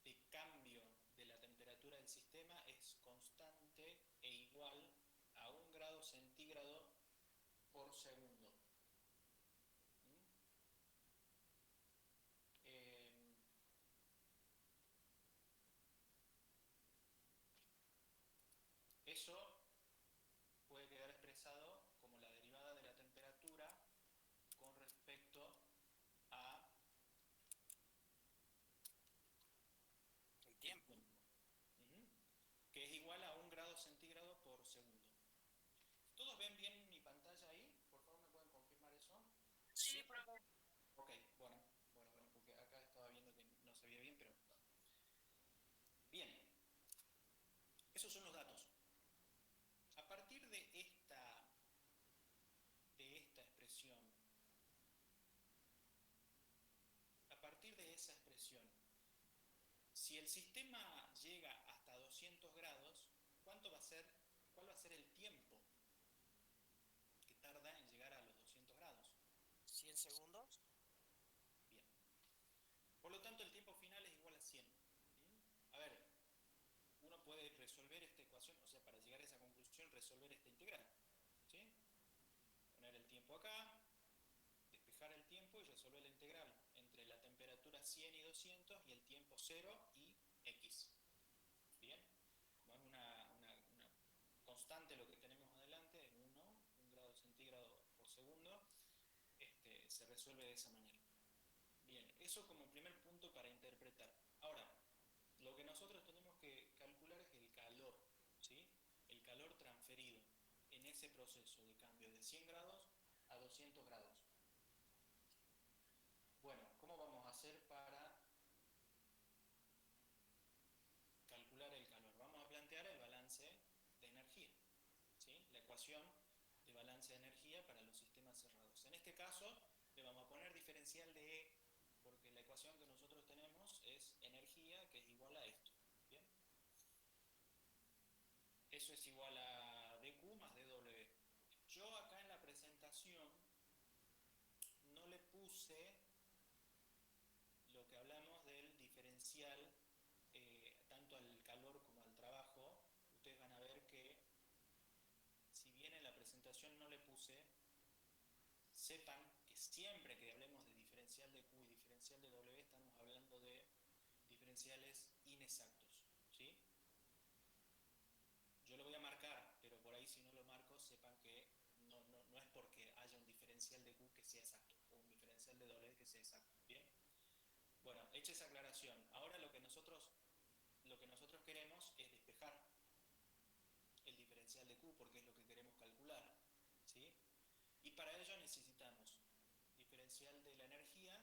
de cambio de la temperatura del sistema es constante e igual a 1 grado centígrado por segundo. Eso puede quedar expresado como la derivada de la temperatura con respecto a el tiempo. Que es igual a 1 grado centígrado por segundo. ¿Todos ven bien mi pantalla ahí? Por favor, ¿me pueden confirmar eso? Sí, profe. Ok, bueno, porque acá estaba viendo que no se veía bien, pero... Bien, esos son los datos. A partir de esta expresión, a partir de esa expresión, si el sistema llega hasta 200 grados, ¿cuál va a ser el tiempo que tarda en llegar a los 200 grados? 100 segundos. Bien. Por lo tanto, el tiempo final es igual a 100. ¿Bien? A ver, uno puede resolver esta ecuación, o sea, para llegar a esa conclusión, resolver esta integral, ¿sí? Poner el tiempo acá, despejar el tiempo y resolver la integral entre la temperatura 100 y 200 y el tiempo 0 y x. Bien, como es una constante lo que tenemos adelante, en 1 grado centígrado por segundo, se resuelve de esa manera. Bien, eso como primer punto para interpretar. Ahora, lo que nosotros tenemos que calcular es el calor, ¿sí? El calor transferido en ese proceso de cambio de 100 grados a 200 grados. Bueno, ¿cómo vamos a hacer para calcular el calor? Vamos a plantear el balance de energía, ¿sí? La ecuación de balance de energía para los sistemas cerrados. En este caso, le vamos a poner diferencial de E, porque la ecuación que nosotros tenemos es energía, que es igual a esto, ¿bien? Eso es igual a dQ más dW. Yo acá en la presentación no le puse lo que hablamos del diferencial tanto al calor como al trabajo. Ustedes van a ver que si bien en la presentación no le puse, sepan que siempre que hablemos de diferencial de Q y diferencial de W estamos hablando de diferenciales inexactos, ¿sí? Yo lo voy a marcar, pero por ahí si no lo marco, sepan que no es porque haya un diferencial de Q que sea exacto, o un diferencial de W que sea exacto, ¿bien? Bueno, hecha esa aclaración, ahora lo que nosotros queremos es despejar el diferencial de Q, porque es lo que queremos calcular, ¿sí? Y para ello necesitamos diferencial de la energía,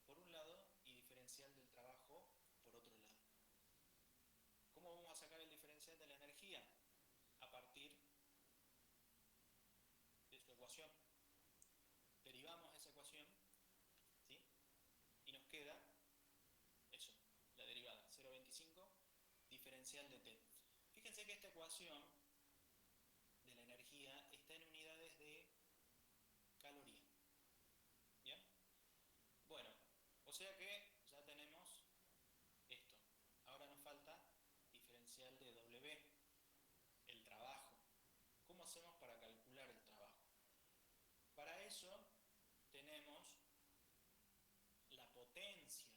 por un lado, y diferencial del trabajo, por otro lado. ecuación. Derivamos esa ecuación, ¿sí? Y nos queda eso, la derivada, 0,25 diferencial de t. Fíjense que esta ecuación de la energía está en unidades de caloría. ¿Bien? Bueno, o sea que ya tenemos esto. Ahora nos falta diferencial de W, el trabajo. ¿Cómo hacemos para calcular el trabajo? Para eso tenemos la potencia.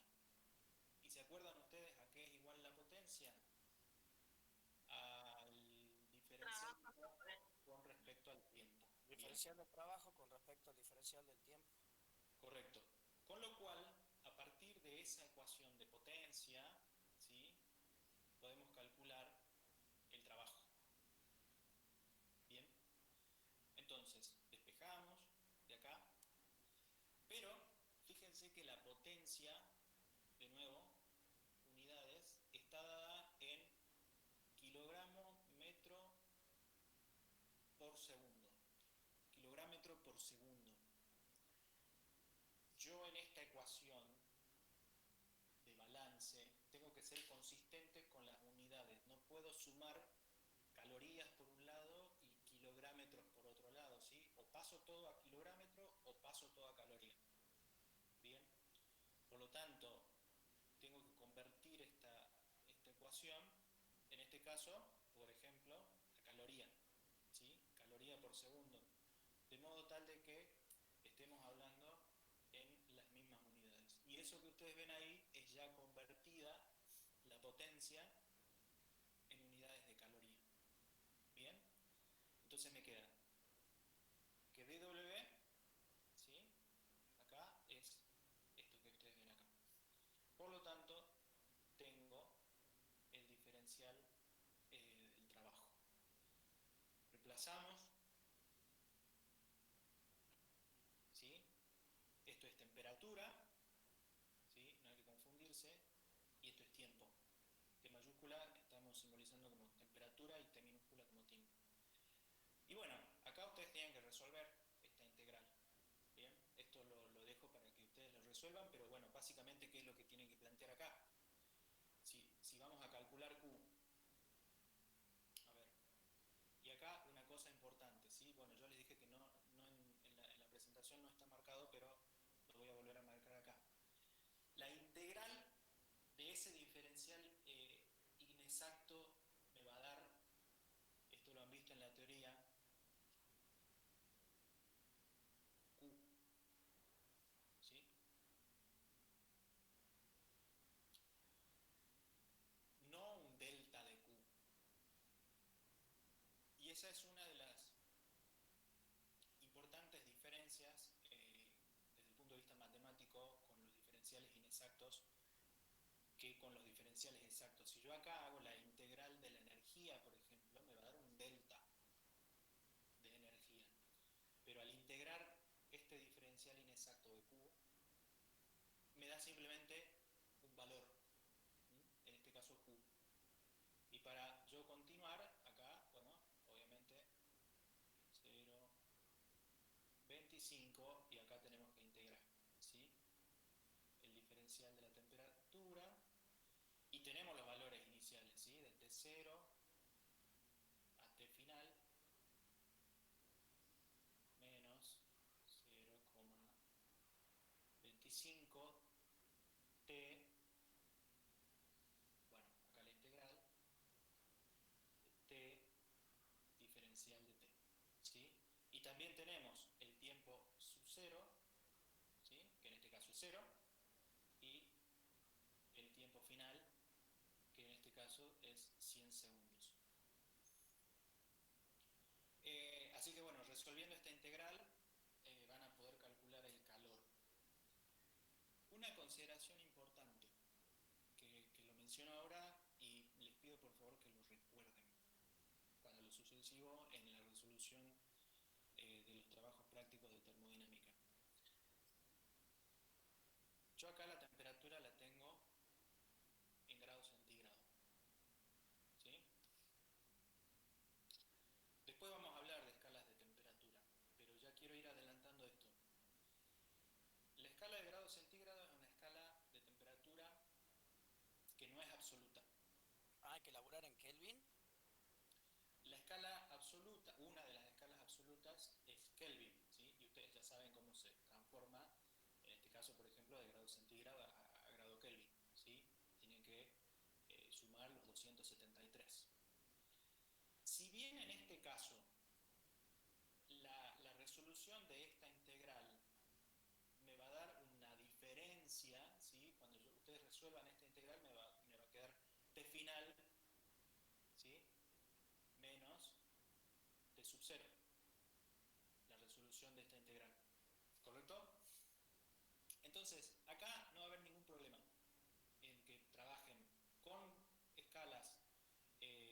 ¿Y se acuerdan ustedes a qué es igual la potencia? Al diferencial con respecto al tiempo. Diferencial del trabajo con respecto al diferencial del tiempo. Correcto. Con lo cual, a partir de esa ecuación de potencia, ¿sí?, podemos calcular el trabajo. Bien. Entonces, despejamos de acá. Pero, fíjense que la potencia, de nuevo, unidades, está dada en kilogramo metro por segundo. Kilográmetro por segundo. Yo en esta ecuación de balance tengo que ser consistente con las unidades. No puedo sumar calorías por un lado y kilográmetros por otro lado, ¿sí? O paso todo a kilográmetro o paso todo a caloría. Bien. Por lo tanto, tengo que convertir esta ecuación, en este caso, por ejemplo, a caloría, ¿sí? Caloría por segundo. De modo tal de que estemos hablando en las mismas unidades. Y eso que ustedes ven ahí es ya convertida la potencia en unidades de caloría. Bien. Entonces me queda que dW, ¿sí?, acá es esto que ustedes ven acá. Por lo tanto, tengo el diferencial del trabajo. Reemplazamos, ¿sí? Esto es temperatura, ¿sí?, no hay que confundirse, y esto es tiempo. T mayúscula estamos simbolizando como temperatura y T minúscula como tiempo. Y bueno, acá ustedes tienen que resolver esta integral. Bien, esto lo dejo para que ustedes lo resuelvan, pero bueno, básicamente, ¿qué es lo que tienen que plantear acá? Si vamos a calcular Q, a ver, y acá una cosa importante, ¿sí? Bueno, yo les dije que no en la presentación no está marcado, pero lo voy a volver a marcar acá. La integral de ese diferencial inexacto me va a dar, esto lo han visto en la teoría, Q, ¿sí? No un delta de Q. Y esa es una de las importantes diferencias desde el punto de vista matemático con los diferenciales inexactos que con los diferenciales exactos. Si yo acá hago la integral de la energía, por ejemplo, me va a dar un delta de energía. Pero al integrar este diferencial inexacto de Q, me da simplemente un valor, en este caso Q. Y para yo continuar, acá, bueno, obviamente 0,25 y acá tenemos que integrar, ¿sí?, el diferencial de la temperatura y tenemos los valores iniciales, ¿sí?, de T0 a T final menos 0,25 T, bueno, acá la integral T diferencial de T, ¿sí? Y también tenemos el tiempo sub 0, ¿sí?, que en este caso es 0, y el tiempo final, que en este caso es 100 segundos. Así que bueno, resolviendo esta integral van a poder calcular el calor. Una consideración importante que lo menciono ahora y les pido por favor que lo recuerden para lo sucesivo en la resolución de los trabajos prácticos de termodinámica. Yo acá la temperatura la tengo en grados centígrados, ¿sí? Después vamos a hablar de escalas de temperatura, pero ya quiero absoluta. Hay que elaborar en Kelvin. La escala absoluta, una de las escalas absolutas es Kelvin, ¿sí? Y ustedes ya saben cómo se transforma, en este caso, por ejemplo, de grado centígrado a grado Kelvin, ¿sí? Tienen que sumar los 273. Si bien en este caso la resolución de esta integral me va a dar una diferencia, ¿sí? Cuando ustedes resuelvan esta integral me va a quedar t final, ¿sí? Menos t sub 0, la resolución de esta integral, ¿correcto? Entonces, acá no va a haber ningún problema en que trabajen con escalas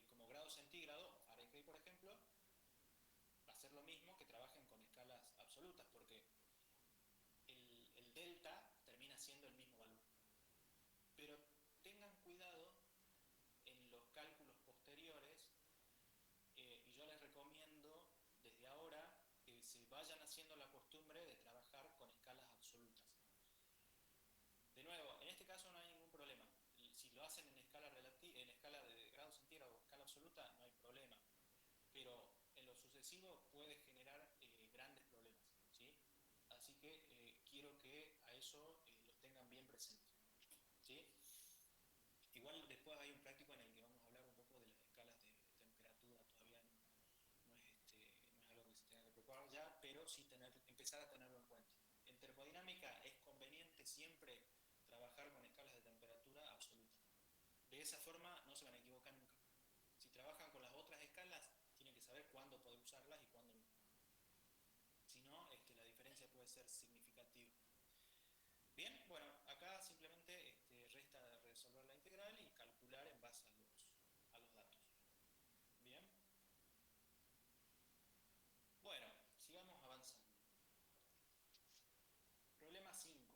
como grado centígrado, Fahrenheit por ejemplo, va a ser lo mismo que trabajen con escalas absolutas, porque el delta termina siendo el mismo valor. Pero tengan cuidado en los cálculos posteriores, y yo les recomiendo desde ahora que se vayan haciendo la costumbre de trabajar con escalas absolutas. De nuevo, en este caso no hay ningún problema. Si lo hacen en escala de grado centígrado o escala absoluta, no hay problema. Pero en lo sucesivo puede generar grandes problemas, ¿sí? Así que quiero que a eso los tengan bien presentes, ¿sí? Igual después hay un práctico en el que vamos a hablar un poco de las escalas de temperatura, todavía no es algo que se tenga que preparar ya, pero sí empezar a tenerlo en cuenta. En termodinámica es conveniente siempre trabajar con escalas de temperatura absoluta. De esa forma no se van a equivocar nunca. Si trabajan con las otras escalas, tienen que saber cuándo poder usarlas y cuándo no. Si no, la diferencia puede ser significativa. Bien, bueno, acá simplemente resta resolver la integral y calcular en base a los datos. Bien. Bueno, sigamos avanzando. Problema 5.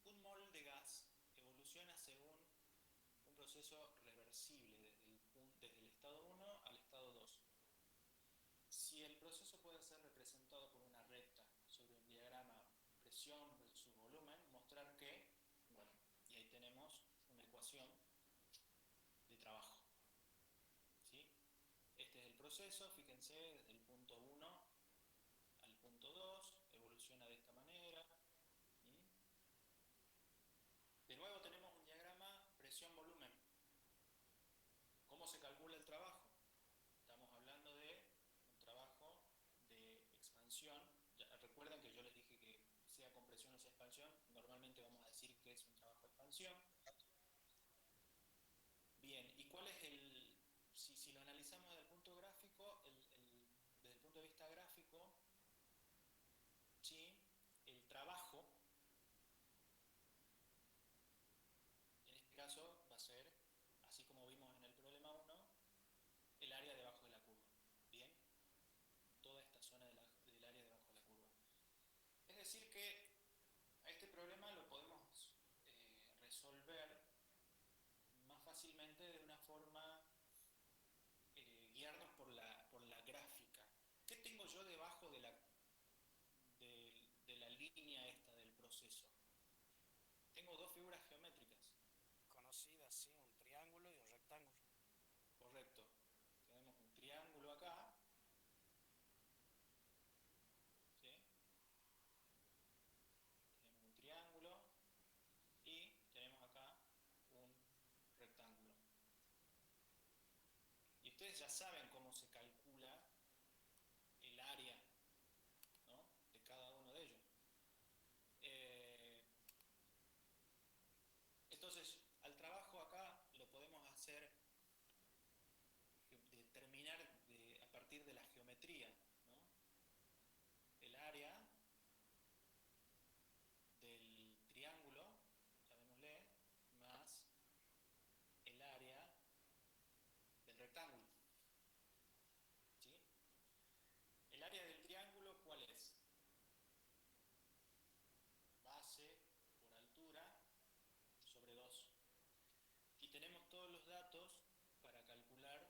Un mol de gas evoluciona según un proceso reversible desde el estado 1 al estado 2. Si el proceso puede ser representado por una recta sobre un diagrama presión versus volumen, mostrar que, bueno, y ahí tenemos una ecuación de trabajo, ¿sí? Este es el proceso, fíjense, desde el punto 1 al punto 2, evoluciona de esta manera. De nuevo tenemos un diagrama presión-volumen. ¿Cómo se calcula el trabajo? Estamos hablando de un trabajo de expansión. Recuerden que yo les dije que sea compresión o sea expansión, normalmente vamos a decir que es un trabajo de expansión. Bien, ¿y cuál es si lo analizamos desde el punto gráfico, desde el punto de vista gráfico, ¿sí? El trabajo, en este caso va a ser, así como vimos en el problema 1, el área debajo de la curva. Bien, toda esta zona del área debajo de la curva. Es decir que a este problema lo podemos resolver más fácilmente de una forma guiarnos por la gráfica. ¿Qué tengo yo debajo de la línea esta del proceso? Tengo dos figuras geométricas. Conocidas, sí, un triángulo y un rectángulo. Correcto. Tenemos un triángulo acá. ¿Sí? Tenemos un triángulo y tenemos acá un rectángulo. Y ustedes ya saben cómo se calcula el área, ¿no?, de cada uno de ellos. Entonces, al trabajo acá lo podemos hacer, determinar a partir de la geometría, ¿no? El área del triángulo, llamémosle, más el área del rectángulo. ¿Sí? El área del triángulo, ¿cuál es? Base por altura sobre 2. Y tenemos todos los datos para calcular,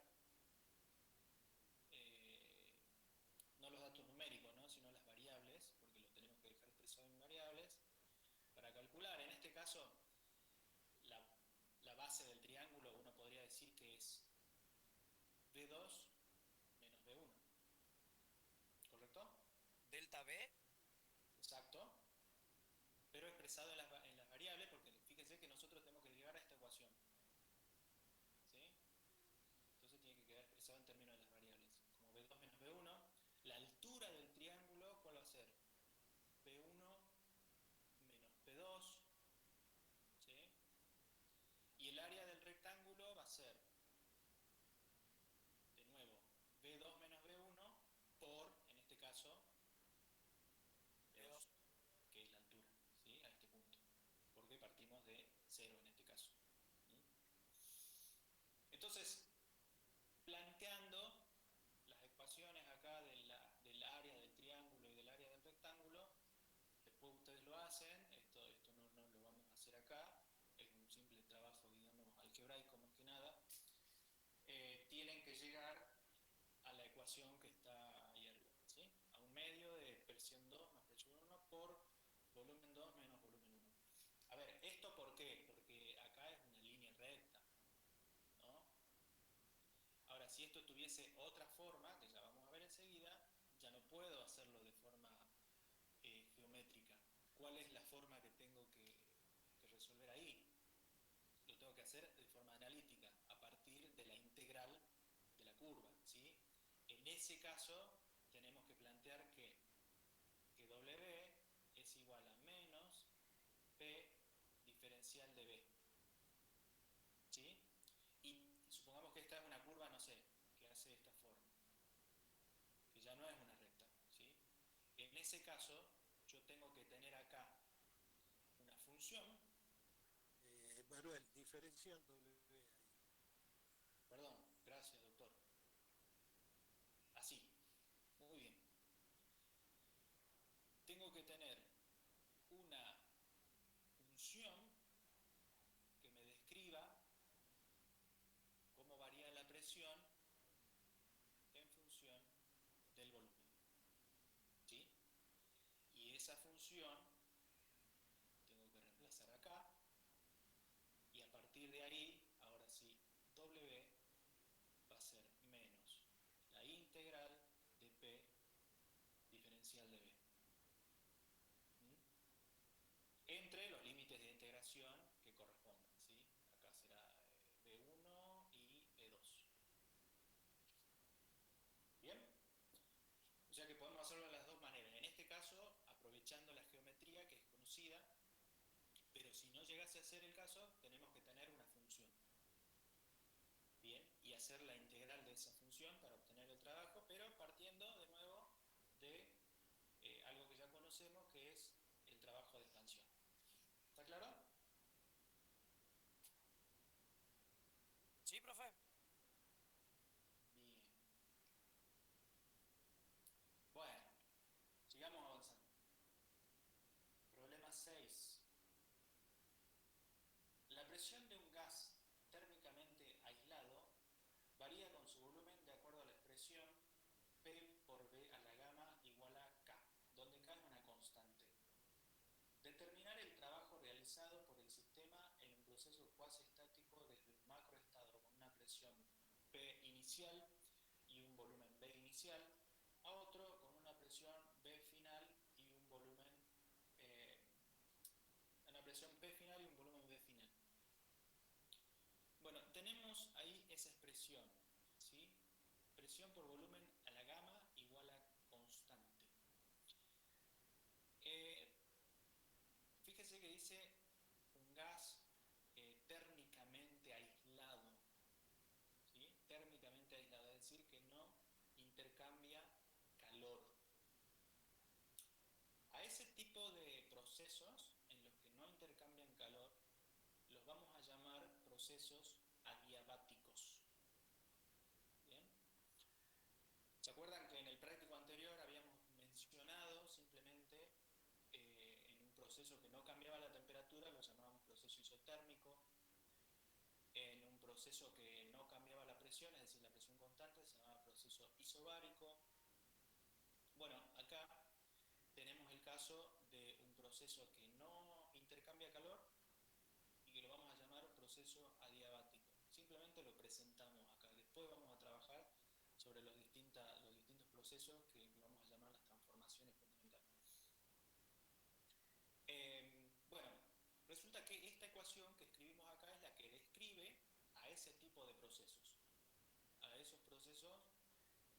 no los datos numéricos, ¿no?, sino las variables, porque lo tenemos que dejar expresado en variables, para calcular, en este caso, base del triángulo uno podría decir que es B2 menos B1. ¿Correcto? Delta B. Exacto. Pero expresado en las variables, porque fíjense que nosotros tenemos que llegar a esta ecuación. ¿Sí? Entonces tiene que quedar expresado en términos de las variables. Como B2 menos B1, la altura del triángulo, ¿cuál va a ser? P1 menos P2. ¿Sí? Y el área del rectángulo va a ser, de nuevo, B2 menos B1 por, en este caso, B2, que es la altura, ¿sí? A este punto. Porque partimos de 0 en este caso. ¿Sí? Entonces, planteando las ecuaciones acá del área del triángulo y del área del rectángulo, después ustedes lo hacen, esto no lo vamos a hacer acá, es un simple trabajo, digamos, algebraico más que nada. Tienen que llegar a la ecuación que está ahí arriba, ¿sí? A un medio de presión 2 más presión 1 por volumen 2 menos volumen 1. A ver, ¿esto por qué? Porque acá es una línea recta, ¿no? Ahora, si esto tuviese otra forma, que ya vamos a ver enseguida, ya no puedo hacerlo de forma geométrica. ¿Cuál es la forma que tengo que resolver ahí? Lo tengo que hacer de forma analítica, a partir de la integral de la curva, ¿sí? En ese caso, tenemos que plantear que W es igual a menos P diferencial de B, ¿sí? Y supongamos que esta es una curva, no sé, que hace esta forma, que ya no es una recta, ¿sí? En ese caso, yo tengo que tener acá una función. Manuel, diferencial W ahí. Perdón, gracias, doctor. Así, muy bien. Tengo que tener una función que me describa cómo varía la presión en función del volumen, ¿sí? Y esa función tengo que reemplazar acá, y a partir de ahí, ahora sí, W va a ser menos la integral de P diferencial de B. ¿Mm? Entre los límites de integración que correspondan, ¿sí? Acá será B1 y B2. ¿Bien? O sea que podemos hacerlo de las dos maneras. En este caso, aprovechando la geometría que es conocida, pero si no llegase a ser el caso, tenemos que tener una función. Bien, y hacer la integral de esa función para obtener el trabajo, pero partiendo de nuevo de algo que ya conocemos, que es el trabajo de expansión. ¿Está claro? Sí, profe. Bien. Bueno, sigamos avanzando. Problema 6. La presión de un gas térmicamente aislado varía con su volumen de acuerdo a la expresión P por B a la gamma igual a K, donde K es una constante. Determinar el trabajo realizado por el sistema en un proceso cuasi estático desde un macroestado con una presión P inicial y un volumen B inicial a otro con una presión B final y un volumen una presión P final y un volumen B final. Bueno, tenemos ahí esa expresión, ¿sí? Presión por volumen a la gamma igual a constante. Fíjese que dice un gas térmicamente aislado, ¿sí? Térmicamente aislado, es decir, que no intercambia calor. A ese tipo de procesos en los que no intercambian calor, los vamos a llamar procesos adiabáticos. ¿Bien? ¿Se acuerdan que en el práctico anterior habíamos mencionado simplemente en un proceso que no cambiaba la temperatura, lo llamábamos proceso isotérmico? En un proceso que no cambiaba la presión, es decir, la presión constante, se llamaba proceso isobárico. Bueno, acá tenemos el caso de un proceso que no intercambia calor y que lo vamos a llamar proceso proceso adiabático. Simplemente lo presentamos acá. Después vamos a trabajar sobre los distintos procesos que vamos a llamar las transformaciones fundamentales. Bueno, resulta que esta ecuación que escribimos acá es la que describe a ese tipo de procesos, a esos procesos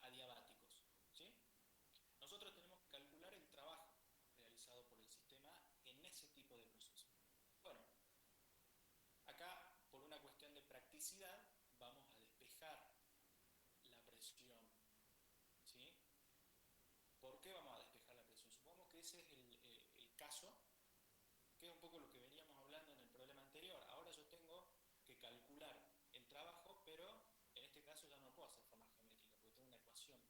adiabáticos, ¿sí? Nosotros tenemos que calcular el trabajo realizado por el sistema en ese tipo de procesos. Bueno, acá, por una cuestión de practicidad, vamos a despejar la presión, ¿sí? ¿Por qué vamos a despejar la presión? Supongamos que ese es el caso, que es un poco lo que veníamos hablando en el problema anterior. Ahora yo tengo que calcular el trabajo, pero en este caso ya no puedo hacer forma geométrica, porque tengo una ecuación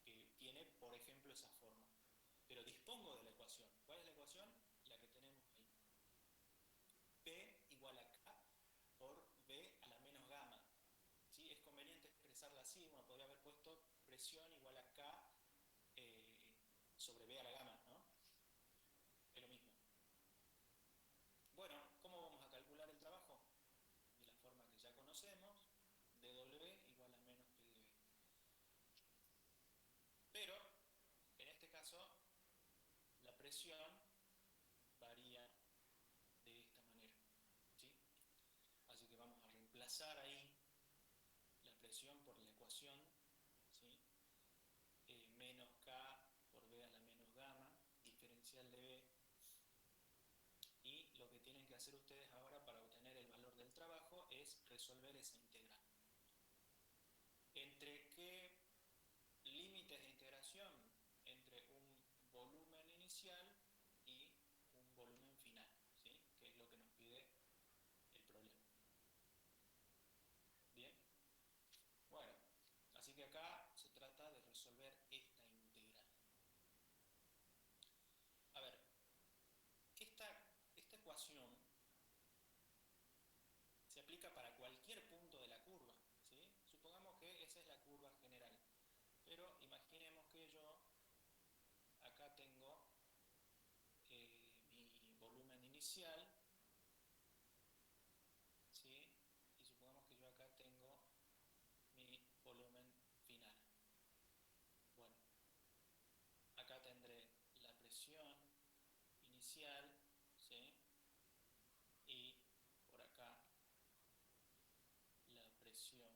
que tiene, por ejemplo, esa forma. Pero dispongo de la ecuación. ¿Cuál es la ecuación? La que tenemos ahí. P igual a K por B a la menos gamma. ¿Sí? Es conveniente expresarla así. Uno podría haber puesto presión igual a K sobre B a la gamma, ¿no? Es lo mismo. Bueno, ¿cómo vamos a calcular el trabajo? De la forma que ya conocemos, dW igual a menos PdV. Pero, en este caso, la presión varía de esta manera, ¿sí? Así que vamos a reemplazar ahí la presión por la ecuación, ¿sí? Menos K por B a la menos gamma, diferencial de B. Y lo que tienen que hacer ustedes ahora para obtener el valor del trabajo es resolver esa integral. ¿Entre qué límites de integración? Entre un volumen inicial y un volumen final, ¿sí? Que es lo que nos pide el problema. Bien. Bueno, así que acá se trata de resolver esta integral. A ver, esta ecuación se aplica para cualquier punto de la curva, ¿sí? Supongamos que esa es la curva general, pero imaginemos que yo acá tengo mi volumen inicial, ¿sí? Y supongamos que yo acá tengo mi volumen final. Bueno, acá tendré la presión inicial, ¿sí? Y por acá la presión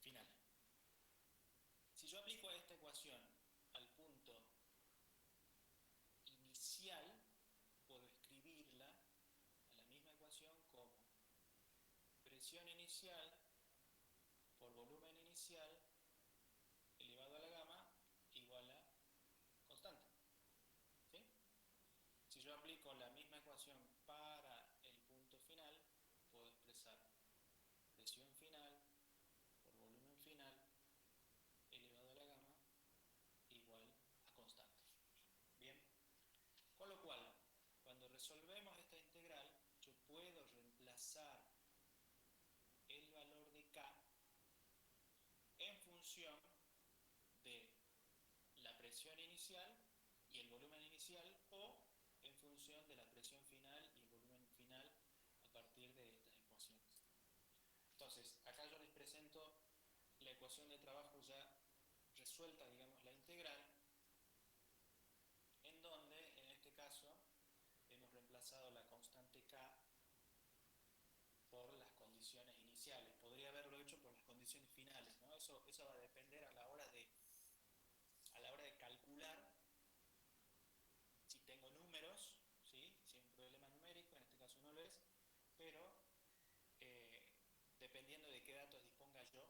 final. Si yo aplico esta ecuación al punto inicial, puedo escribirla a la misma ecuación como presión inicial por volumen inicial elevado a la gamma igual a constante, ¿sí? Si yo aplico la misma ecuación para el punto final, puedo expresar presión final por volumen final elevado a la gamma igual a constante. Bien, con lo cual, cuando resolvemos esta integral, yo puedo reemplazar el valor de K en función de la presión inicial y el volumen inicial, o en función de la presión final y el volumen final a partir de estas ecuaciones. Entonces, acá yo les presento la ecuación de trabajo ya resuelta, digamos, la integral, en donde, en este caso, hemos reemplazado la constante K por las condiciones iniciales. Podría haberlo hecho por las condiciones finales, ¿no? Eso va a depender a la hora de calcular si tengo números, ¿sí? Si es un problema numérico, en este caso no lo es, pero dependiendo de qué datos disponga yo,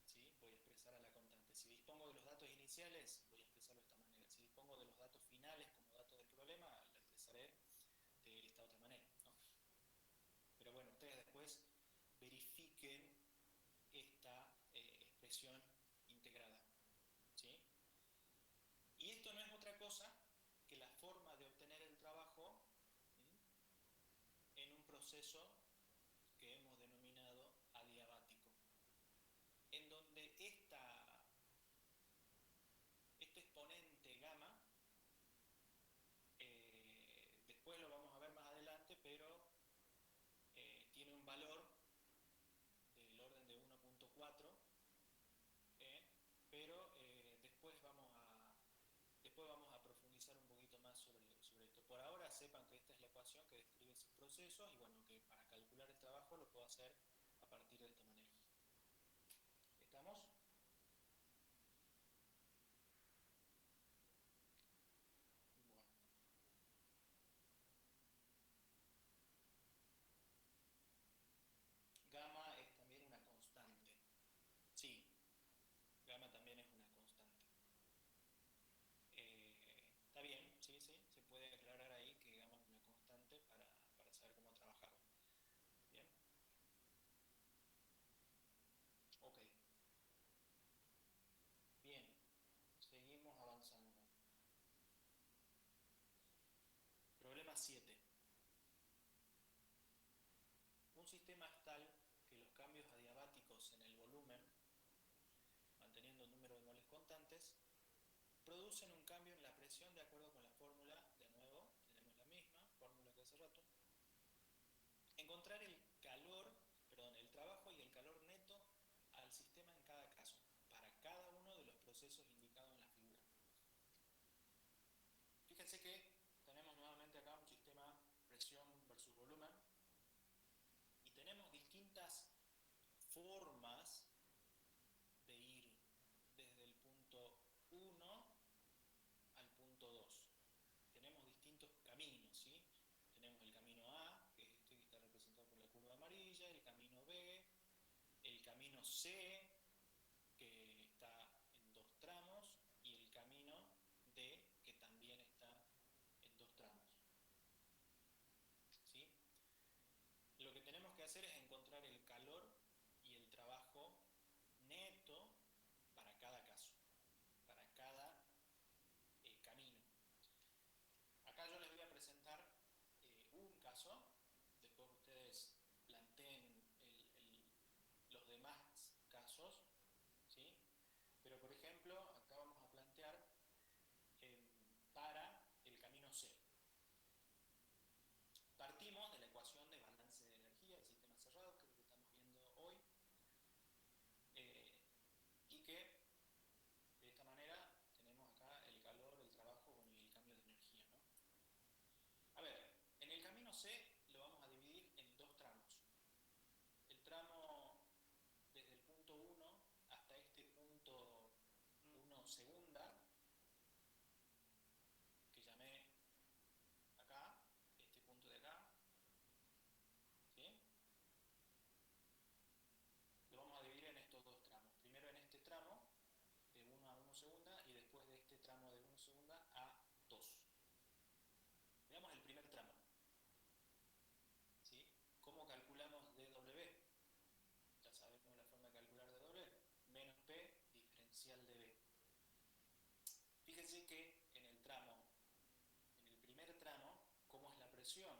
¿sí? Voy a expresar a la constante. Si dispongo de los datos iniciales, voy a expresarlo de esta manera. Si dispongo de los datos finales como datos del problema, la expresaré de esta otra manera, ¿no? Pero bueno, ustedes después verifiquen esta expresión integrada, ¿sí? Y esto no es otra cosa que la forma de obtener el trabajo, ¿sí?, en un proceso que hemos denominado adiabático, en donde este exponente gamma, después lo vamos a ver más adelante, pero después vamos a profundizar un poquito más sobre esto. Por ahora sepan que esta es la ecuación que describe esos procesos y bueno, que para calcular el trabajo lo puedo hacer a partir de esta manera. ¿Estamos? Bueno. Gamma es también una constante. Sí, gamma también es una constante. Está bien, sí, sí, se puede aclarar ahí que gamma es una constante para saber cómo trabajarlo. Bien. Ok. Bien, seguimos avanzando. Problema 7. Un sistema es tal que los cambios adiabáticos en el volumen, manteniendo el número de moles constantes, producen un cambio en la presión de acuerdo con la fórmula, de nuevo, tenemos la misma fórmula que hace rato. Encontrar el trabajo y el calor neto al sistema en cada caso, para cada uno de los procesos indicados en la figura. Fíjense que tenemos nuevamente acá un sistema presión versus volumen y tenemos distintas formas de ir desde el punto 1 al punto 2. Tenemos distintos caminos, ¿sí? Tenemos el camino A, que es este que está representado por la curva amarilla, el camino B, el camino C, que está en 2 tramos, y el camino D, que también está en 2 tramos. ¿Sí? Lo que tenemos que hacer es encontrar el calor y el trabajo neto para cada caso, para cada camino. Acá yo les voy a presentar un caso, después ustedes planteen los demás casos, ¿sí? Pero por ejemplo, acá vamos a plantear para el camino C. Partimos de la ecuación de balance de energía del sistema cerrado, que es lo que estamos viendo hoy, y que de esta manera tenemos acá el calor, el trabajo, bueno, y el cambio de energía, ¿no? A ver, en el camino C lo vamos a dividir en 2 tramos. El tramo desde el punto 1 hasta este punto 1 segunda, que llamé acá, este punto de acá, ¿sí? Lo vamos a dividir en estos 2 tramos. Primero en este tramo de 1 a 1 segunda y después de este tramo de 1 segunda a 2. Veamos el primer tramo. ¿Sí? ¿Cómo calculamos dW? Ya sabemos la forma de calcular dW. Menos P diferencial de B. Fíjense que en el primer tramo, ¿cómo es la presión?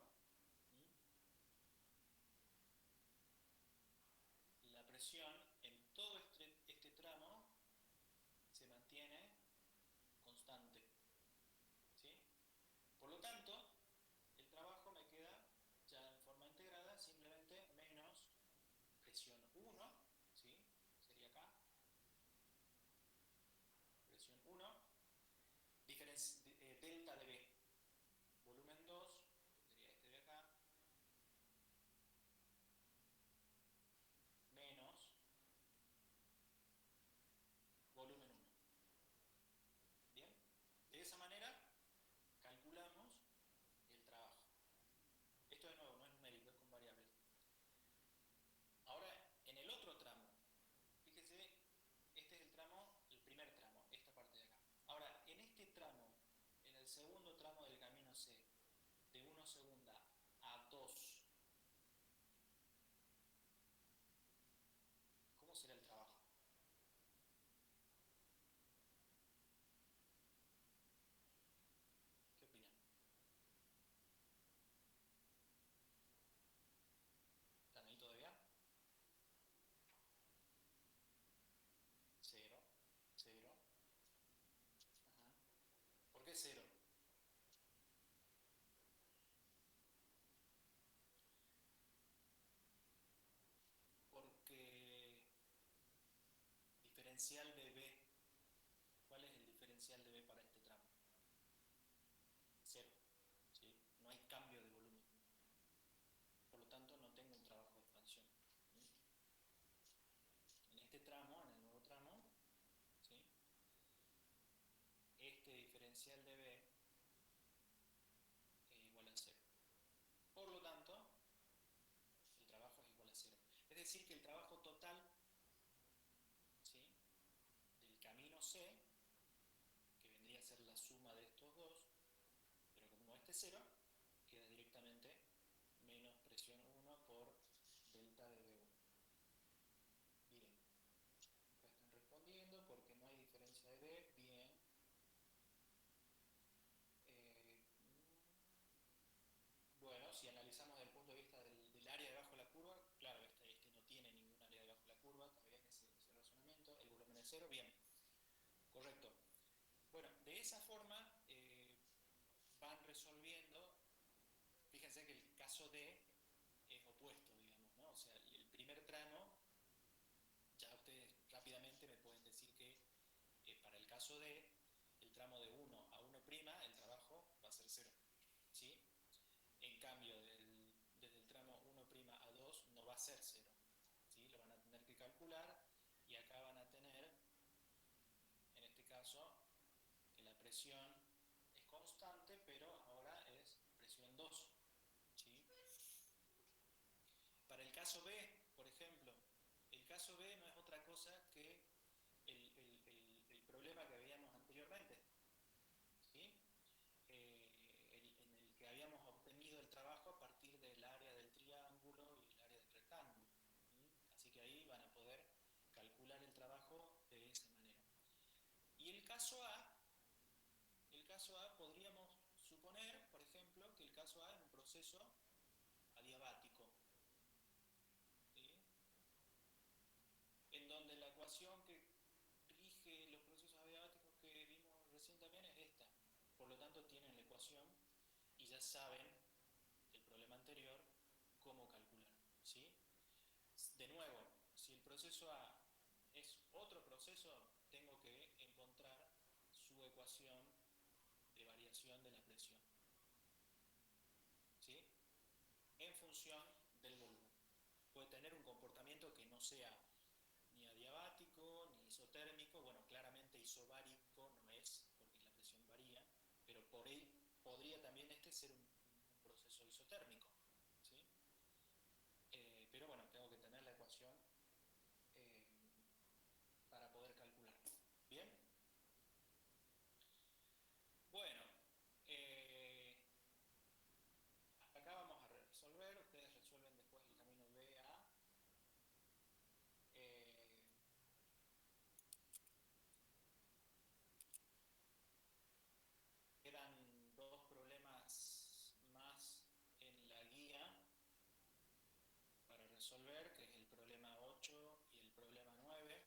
La presión en todo este tramo se mantiene constante. ¿Sí? Por lo tanto, el trabajo me queda ya en forma integrada simplemente menos presión 1, ¿sí? Sería acá. Presión 1, delta de B. Volumen 2, sería este de acá, menos volumen 1. ¿Bien? De esa manera calculamos el trabajo. Esto de nuevo no es numérico, es con variables. Ahora, en el otro tramo, fíjese, este es el primer tramo, esta parte de acá. Ahora, en este tramo, en el segundo tramo del camino C, de 1 segunda a 2, ¿cómo será el trabajo? ¿Qué opinan? ¿Están ahí todavía? 0, 0. Ajá. ¿Por qué 0? Porque diferencial de B, ¿cuál es el diferencial de B para este tramo? exponencial de B es igual a 0. Por lo tanto, el trabajo es igual a 0. Es decir, que el trabajo total, ¿sí?, del camino C, que vendría a ser la suma de estos dos, pero como este es 0, queda directamente menos presión 1 por delta de B1. Bien. Acá están respondiendo porque no hay diferencia de B. Bien. Bueno, si analizamos desde el punto de vista del área debajo de la curva, claro, este no tiene ningún área debajo de la curva, todavía en ese razonamiento, el volumen es 0, bien, correcto. Bueno, de esa forma van resolviendo. Fíjense que el caso D es opuesto, digamos, ¿no? O sea, el primer tramo, ya ustedes rápidamente me pueden decir que para el caso D, el tramo de 1 a 1', el trabajo va a ser 0, ¿sí? En cambio, desde el tramo 1' a 2 no va a ser 0, ¿sí? Lo van a tener que calcular y acá van a tener, en este caso, que la presión es constante, pero ahora es presión 2, ¿sí? Para el caso B, por ejemplo, el caso B no es otra cosa que el problema que veíamos anteriormente, ¿sí? En el que habíamos obtenido el trabajo a partir del área del triángulo y el área del rectángulo, ¿sí? Así que ahí van a poder calcular el trabajo de esa manera. Y el caso A podríamos suponer, por ejemplo, que el caso A es un proceso adiabático, ¿sí?, en donde la ecuación que rige los procesos adiabáticos que vimos recién también es esta. Por lo tanto, tienen la ecuación y ya saben del problema anterior cómo calcular, ¿sí? De nuevo, si el proceso A es otro proceso, tengo que encontrar su ecuación de variación de la presión, ¿sí?, en función del volumen. Puede tener un comportamiento que no sea ni adiabático, ni isotérmico. Bueno, claramente isobárico no es, porque la presión varía, pero por ahí podría también ser un proceso isotérmico, ¿sí? Pero bueno, tengo que tener la ecuación para poder calcularlo. ¿Bien? Bueno, acá vamos a resolver. Ustedes resuelven después el camino B a A. Quedan dos problemas más en la guía para resolver, que es el problema 8 y el problema 9.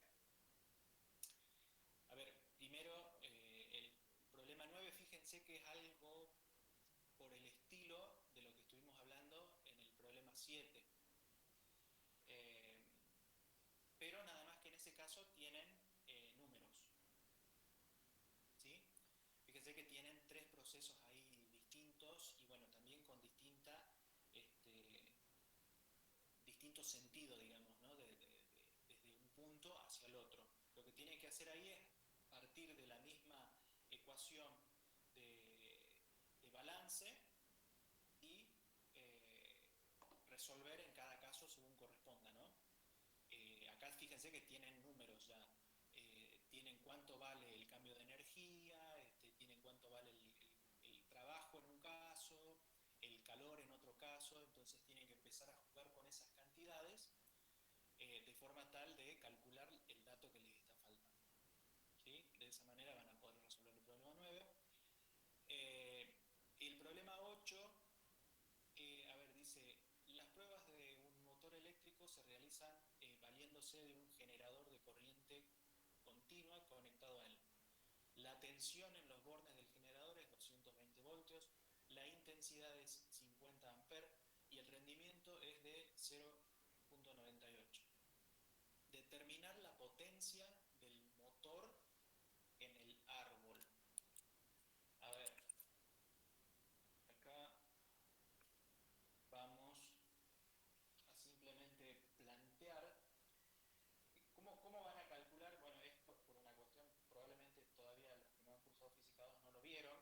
A ver, primero, el problema 9, fíjense que es algo por el estilo de lo que estuvimos hablando en el problema 7. Pero nada más que en ese caso tienen números, ¿sí? Fíjense que tienen tres procesos ahí distintos y bueno, también con distinto sentido, digamos, ¿no? Desde un punto hacia el otro. Lo que tienen que hacer ahí es partir de la misma ecuación de balance y resolver en cada caso según corresponda, ¿no? Acá fíjense que tienen números ya. Tienen cuánto vale el cambio de energía, tienen cuánto vale el trabajo en un caso, el calor en otro caso, entonces tienen que empezar a jugar con esas cantidades de forma tal de calcular el dato que les está faltando, ¿sí? De esa manera van a poder resolver el problema 9. El problema 8, a ver, dice, las pruebas de un motor eléctrico se realizan valiéndose de un generador de corriente continua conectado a él. La tensión en los bornes del generador es 220 voltios, la intensidad es 50 amperes y el rendimiento es de 0.98. Determinar la potencia del motor en el árbol. A ver, acá vamos a simplemente plantear cómo van a calcular. Bueno, es por una cuestión, probablemente todavía los que no han cursado física 2 no lo vieron,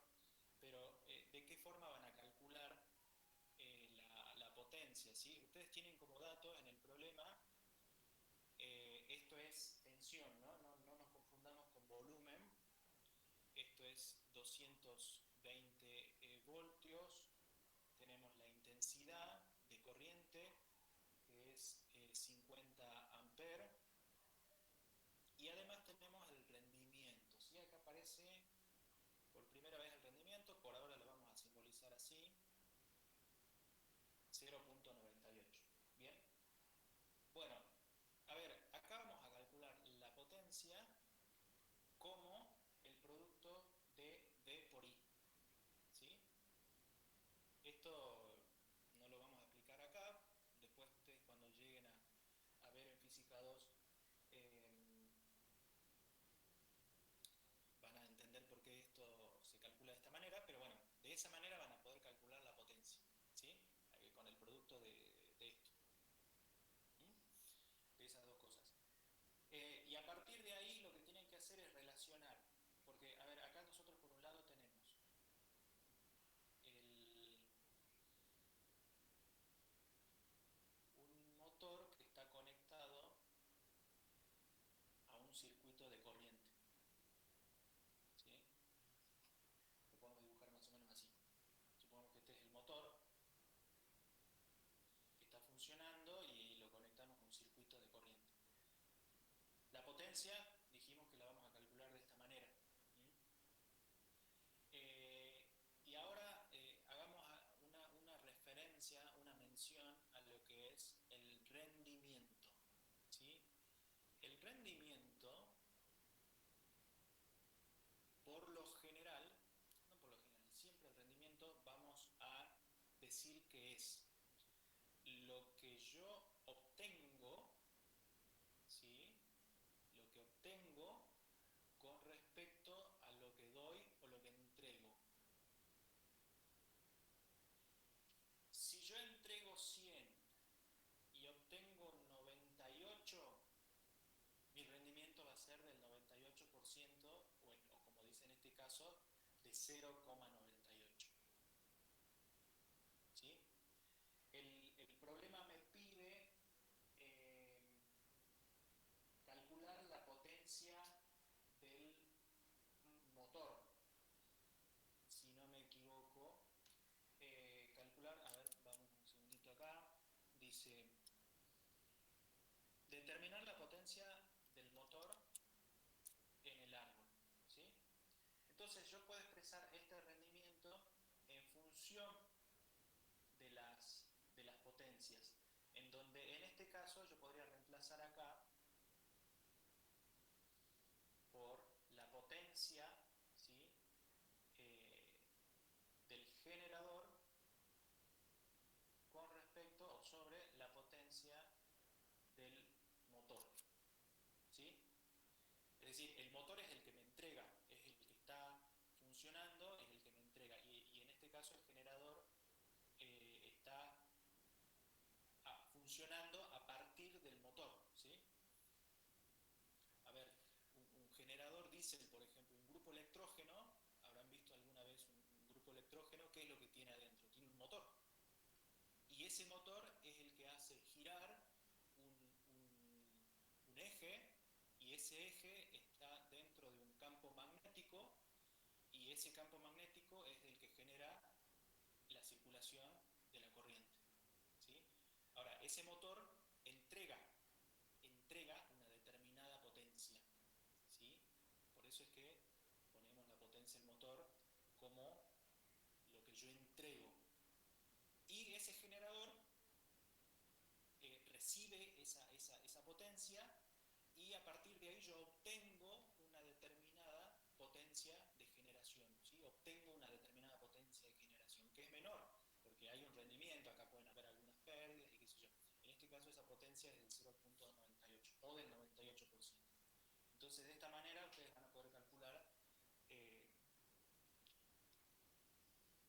forma van a calcular la potencia, ¿sí? Ustedes tienen como dato en el problema, esto es tensión, ¿no? No nos confundamos con volumen. Esto es 220 voltios. Tenemos la intensidad de corriente, que es 50 amperes. Y además tenemos el rendimiento, ¿sí? Acá aparece por primera vez el rendimiento, por ahora lo vamos a simbolizar así, 0.98. Bien. Bueno, a ver, acá vamos a calcular la potencia como el producto de D por I, ¿sí? Esto no lo vamos a explicar acá, después ustedes cuando lleguen a ver en Física 2 van a entender por qué esto se calcula de esta manera, pero bueno, de esa manera van a poder calcular la potencia, ¿sí? Con el producto de esto. De esas dos cosas. Y a partir de ahí lo que tienen que hacer es relacionar, porque, a ver, acá nosotros por un lado tenemos un motor que está conectado a un circuito de corriente, ¿sí? Lo podemos dibujar más o menos así. Supongamos que este es el motor que está funcionando y lo conectamos a un circuito de corriente. La potencia dijimos que la vamos a calcular de esta manera. Y ahora hagamos una referencia, una mención a lo que es el rendimiento, ¿sí? El rendimiento, por lo general, no por lo general, siempre el rendimiento vamos a decir que es lo que yo obtengo, ¿sí? Lo que obtengo con respecto a lo que doy o lo que entrego. Si yo entrego 100 y obtengo 98, mi rendimiento va a ser del 98% o como dice en este caso, de 0,98. ¿Sí? El problema me pide calcular la potencia del motor. Si no me equivoco, calcular, a ver, vamos un segundito acá, dice, determinar la potencia del motor en el árbol, ¿sí? Entonces yo puedo expresar este rendimiento en función de las potencias, en donde en este caso yo podría reemplazar acá por la potencia, ¿sí? Del generador con respecto o sobre la potencia del motor, ¿sí? Es decir, el motor es el que me entrega, es el que está funcionando, es el que me entrega, y en este caso el generador está funcionando a partir del motor, ¿sí? A ver, un generador diésel, por ejemplo, un grupo electrógeno, habrán visto alguna vez un grupo electrógeno, ¿qué es lo que tiene adentro? Tiene un motor. Y ese motor es el que hace girar un eje, y ese eje está dentro de un campo magnético, y ese campo magnético es el que genera la circulación de la corriente, ¿sí? Ahora, ese motor entrega una determinada potencia, ¿sí? Por eso es que ponemos la potencia del motor como lo que yo entrego. Y ese generador recibe esa potencia, y a partir de ahí yo obtengo una determinada potencia de generación, ¿sí? Obtengo una determinada potencia de generación, que es menor, porque hay un rendimiento, acá pueden haber algunas pérdidas y qué sé yo. En este caso esa potencia es del 0.98 o del 98%. Entonces de esta manera ustedes van a poder calcular,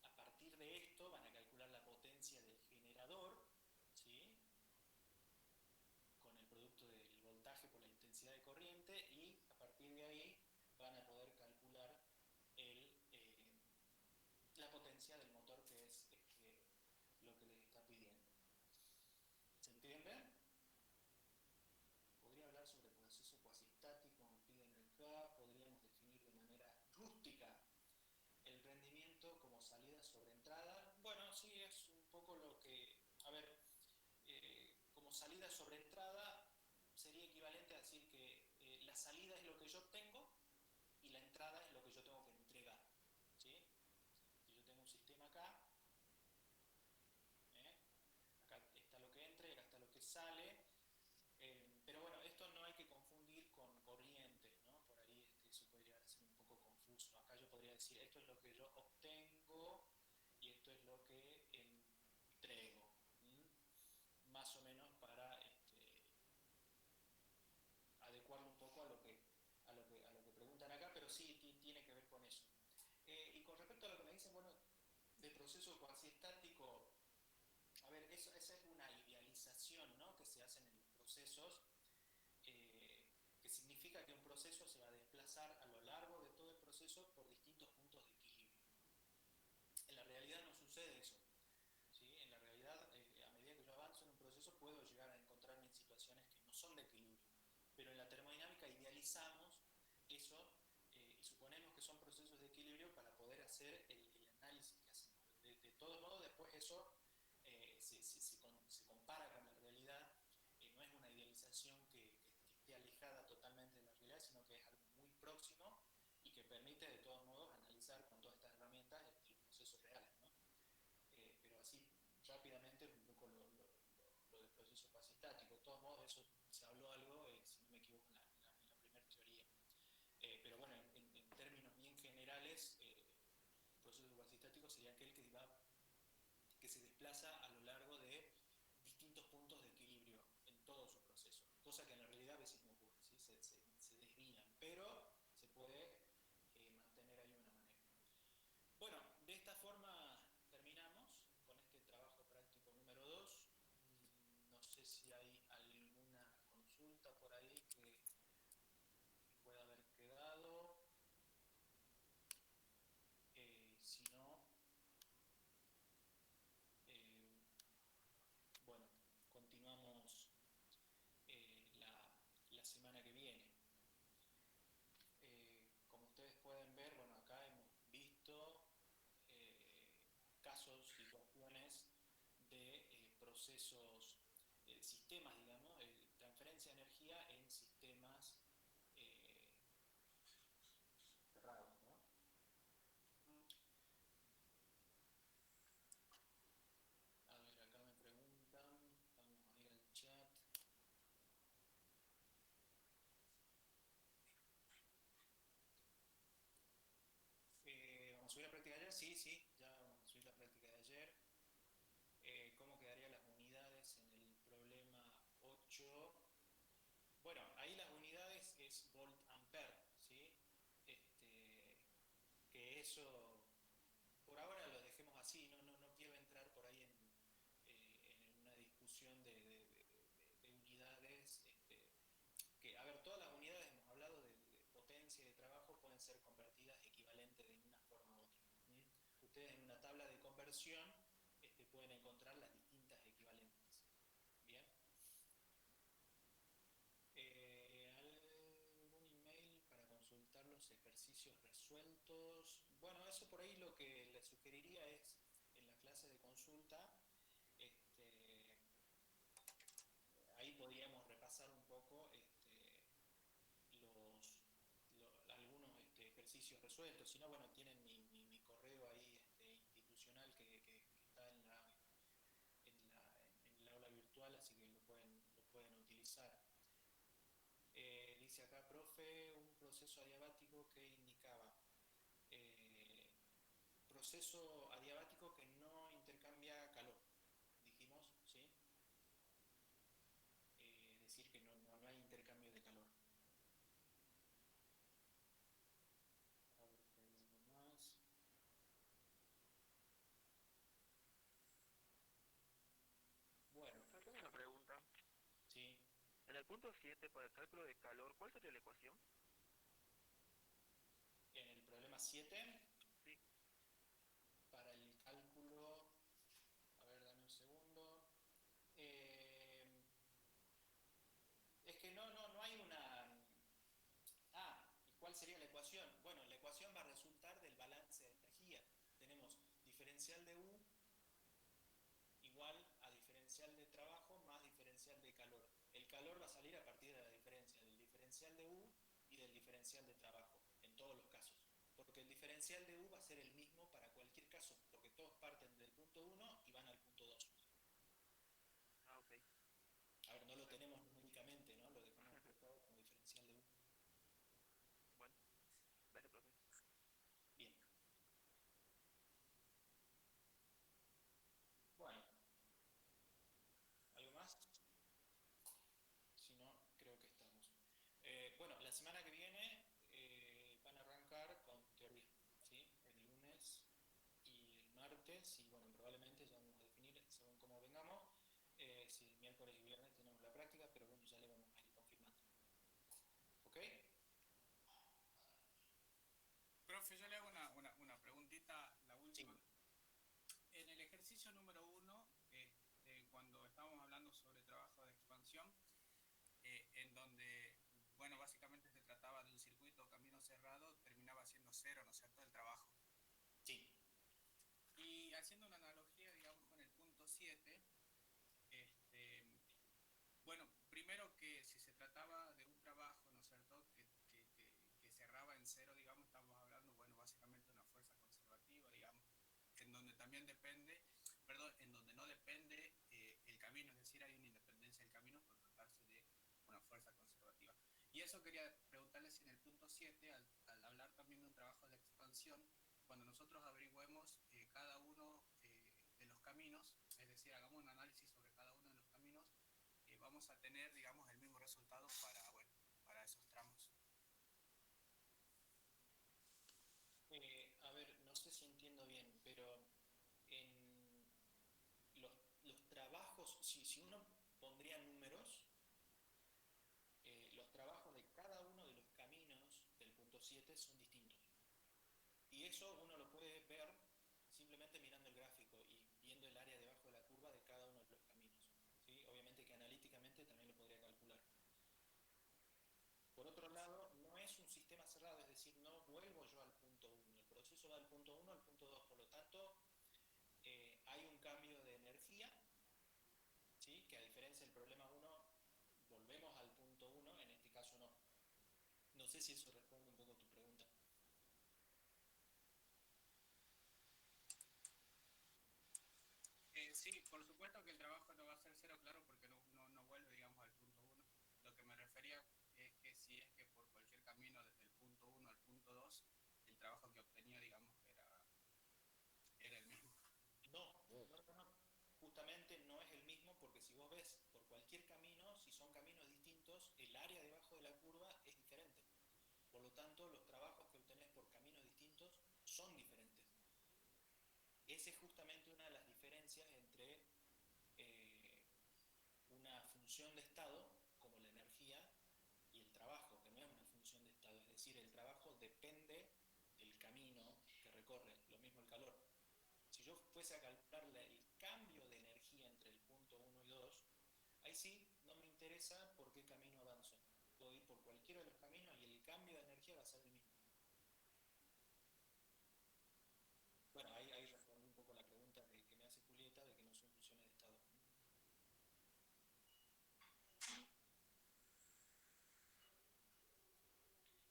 a partir de esto van a calcular la potencia del generador, ¿sí? Con el producto del voltaje por la intensidad de corriente, y a partir de ahí van a poder calcular la potencia del motor salida sobre entrada. Bueno, sí, es un poco lo que, a ver, como salida sobre entrada sería equivalente a decir que la salida es lo que yo obtengo y la entrada es lo que yo tengo que entregar, ¿sí? Si yo tengo un sistema acá, acá está lo que entra y acá está lo que sale, pero bueno, esto no hay que confundir con corrientes, ¿no? Por ahí eso podría ser un poco confuso. Acá yo podría decir, esto es lo que yo obtengo y esto es lo que entrego, más o menos para adecuarlo un poco a lo que, preguntan acá, pero sí tiene que ver con eso. Y con respecto a lo que me dicen, bueno, de proceso cuasi estático, a ver, esa es una idealización, ¿no?, que se hace en los procesos, que significa que un proceso se va a desplazar a lo largo de todo el proceso por distintos puntos de equilibrio. En la realidad no sucede eso, ¿sí? En la realidad, a medida que yo avanzo en un proceso, puedo llegar a encontrarme en situaciones que no son de equilibrio, pero en la termodinámica idealizamos eso y suponemos que son procesos de equilibrio para poder hacer el análisis que hacemos. De todos modos, después eso se compara con la realidad, no es una idealización que esté alejada totalmente de la realidad, sino que es algo muy próximo y que permite de todos modos analizar con todas estas herramientas los procesos reales, ¿no? Pero así rápidamente un poco lo del proceso cuasi estático. De todos modos, eso se habló algo, si no me equivoco, en la primera teoría. Pero bueno, en términos bien generales, el proceso cuasi estático sería aquel que se desplaza a lo largo de distintos puntos de equilibrio en todo su proceso, cosa que en la realidad a veces no ocurre, ¿sí? Se desvían, pero se puede mantener ahí una manera. Bueno, de esta forma terminamos con este trabajo práctico número 2. No sé si hay alguna consulta por ahí que pueda haber quedado. Si no, bueno, continuamos la semana que viene. Como ustedes pueden ver, bueno, acá hemos visto casos, situaciones de procesos, sistemas, digamos, transferencia de energía en sistemas cerrados, ¿no? A ver, acá me preguntan, vamos a ir al chat. ¿Vamos a subir la práctica de ayer? Sí, ya vamos a subir la práctica de ayer. ¿Cómo quedarían las unidades en el problema 8? Bueno, ahí las unidades es volt ampere, ¿sí? Que eso, por ahora lo dejemos así, no quiero entrar por ahí en una discusión de unidades, que, a ver, todas las unidades, hemos hablado de potencia y de trabajo, pueden ser convertidas equivalentes de una forma u otra. Ustedes en una tabla de conversión pueden encontrar las distintas equivalencias. Bien. ¿Algún email para consultar los ejercicios resueltos? Bueno, eso por ahí lo que les sugeriría es, en la clase de consulta, ahí podríamos repasar un poco algunos ejercicios resueltos. Si no, bueno, tienen mi correo ahí institucional que está en el aula virtual, así que lo pueden utilizar. Dice acá, profe, un proceso adiabático que indicaba. Proceso adiabático que no intercambia calor, dijimos, ¿sí? Decir que no hay intercambio de calor. A ver si hay algo más. Bueno. Tengo una pregunta. Sí. En el punto 7, para el cálculo de calor, ¿cuál sería la ecuación? En el problema 7. Sí. Para el cálculo, a ver, dame un segundo. Es que no hay una... ¿y cuál sería la ecuación? Bueno, la ecuación va a resultar del balance de energía. Tenemos diferencial de U igual a diferencial de trabajo más diferencial de calor. El calor va a salir a partir de la diferencia del diferencial de U y del diferencial de trabajo, en todos los casos. Porque el diferencial de U va a ser el mismo para cualquier caso, porque todos parten del punto 1 y van al punto 2. Ah, ok. A ver, no lo tenemos numéricamente, ¿no? Lo dejamos expresado como diferencial de U. Bueno, dale, profe. Bien. Bueno. ¿Algo más? Si no, creo que estamos. Bueno, la semana que viene van a arrancar con teoría, ¿sí? El lunes y el martes, y bueno, probablemente ya vamos a definir según cómo vengamos, si el miércoles y viernes tenemos la práctica, pero bueno, ya le vamos a ir confirmando. ¿Ok? Profe, yo le hago una preguntita, la última. Sí. En el ejercicio número 1, cuando estábamos hablando sobre trabajo de expansión, en donde, bueno, básicamente se trataba de un circuito camino cerrado, terminaba siendo 0, ¿no es cierto?, el trabajo. Sí. Y haciendo una analogía, digamos, con el punto 7, bueno, primero que si se trataba de un trabajo, ¿no es cierto?, que cerraba en 0, digamos, estamos hablando, bueno, básicamente de una fuerza conservativa, digamos, en donde también depende, perdón, en donde no depende el camino, es decir, hay una independencia del camino por tratarse de una fuerza conservativa. Y eso quería preguntarle si en el punto 7, al hablar también de un trabajo de expansión, cuando nosotros averigüemos cada uno de los caminos, es decir, hagamos un análisis sobre cada uno de los caminos, vamos a tener, digamos, el mismo resultado para, bueno, para esos tramos. A ver, no sé si entiendo bien, pero en los trabajos, si uno pondría números, los trabajos de cada uno de los caminos del punto 7 son distintos. Y eso uno lo puede ver simplemente mirando el gráfico y viendo el área debajo de la curva de cada uno de los caminos, ¿sí? Obviamente que analíticamente también lo podría calcular. Por otro lado, no es un sistema cerrado, es decir, no vuelvo yo al punto 1. El proceso va del punto 1 al punto 2, por lo tanto, hay un cambio de energía, ¿sí? Que a diferencia del problema 1, volvemos al punto 1, en este caso no. No sé si eso responde un poco a tu pregunta. Sí, por supuesto que el trabajo no va a ser 0, claro, porque no vuelve, digamos, al punto 1. Lo que me refería es que si es que por cualquier camino desde el punto 1 al punto 2, el trabajo que obtenía, digamos, era el mismo. No. Justamente no es el mismo, porque si vos ves por cualquier camino, si son caminos distintos, el área debajo de la curva es diferente. Por lo tanto, los trabajos que obtenés por caminos distintos son diferentes. Esa es justamente una de las diferencias entre una función de estado, como la energía, y el trabajo, que no es una función de estado. Es decir, el trabajo depende del camino que recorre, lo mismo el calor. Si yo fuese a calcular el cambio de energía entre el punto 1 y 2, ahí sí no me interesa por qué camino avanzo. Puedo ir por cualquiera de los caminos y el cambio de energía va a ser el mismo. Bueno, ahí respondí un poco la pregunta que me hace Julieta de que no son funciones de estado.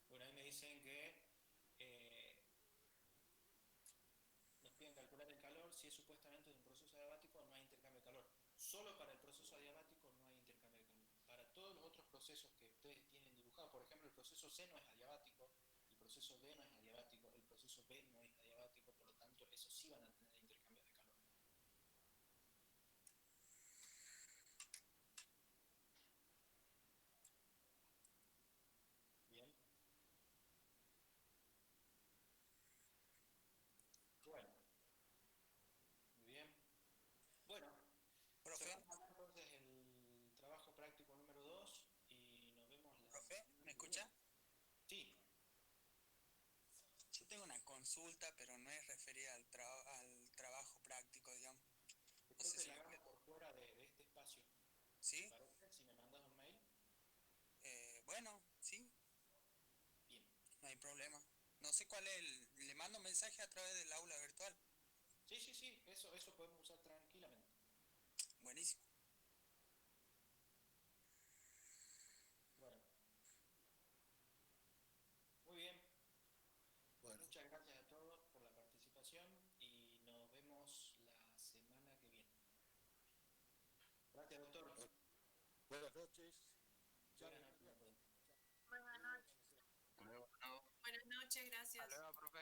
Bueno, ahí me dicen que nos piden calcular el calor si es supuestamente de un proceso adiabático, no hay intercambio de calor. Solo para el proceso adiabático no hay intercambio de calor. Para todos los otros procesos que ustedes tienen dibujados, por ejemplo, el proceso C no es adiabático, el proceso D no es adiabático, el proceso B no es adiabático, por lo tanto, esos sí van a tener intercambio de calor. Bien. Bueno. Muy bien. Bueno. Profe. Entonces el trabajo práctico número 2 y nos vemos la... Profe, ¿me escucha? Sí. Yo tengo una consulta, pero no es referida al trabajo práctico, digamos. No sé si la hagamos por fuera de este espacio. ¿Sí? ¿Te parece? Si me mandas un mail. Bueno, sí. Bien. No hay problema. No sé cuál es le mando mensaje a través del aula virtual. Sí, sí, sí, eso podemos usar tranquilamente. Buenísimo. Bueno, muy bien. Bueno, Muchas gracias a todos por la participación y nos vemos la semana que viene. Gracias, doctor. buenas noches. Buenas noches. Buenas noches. Hasta luego. Buenas noches, gracias. Hasta luego, profe.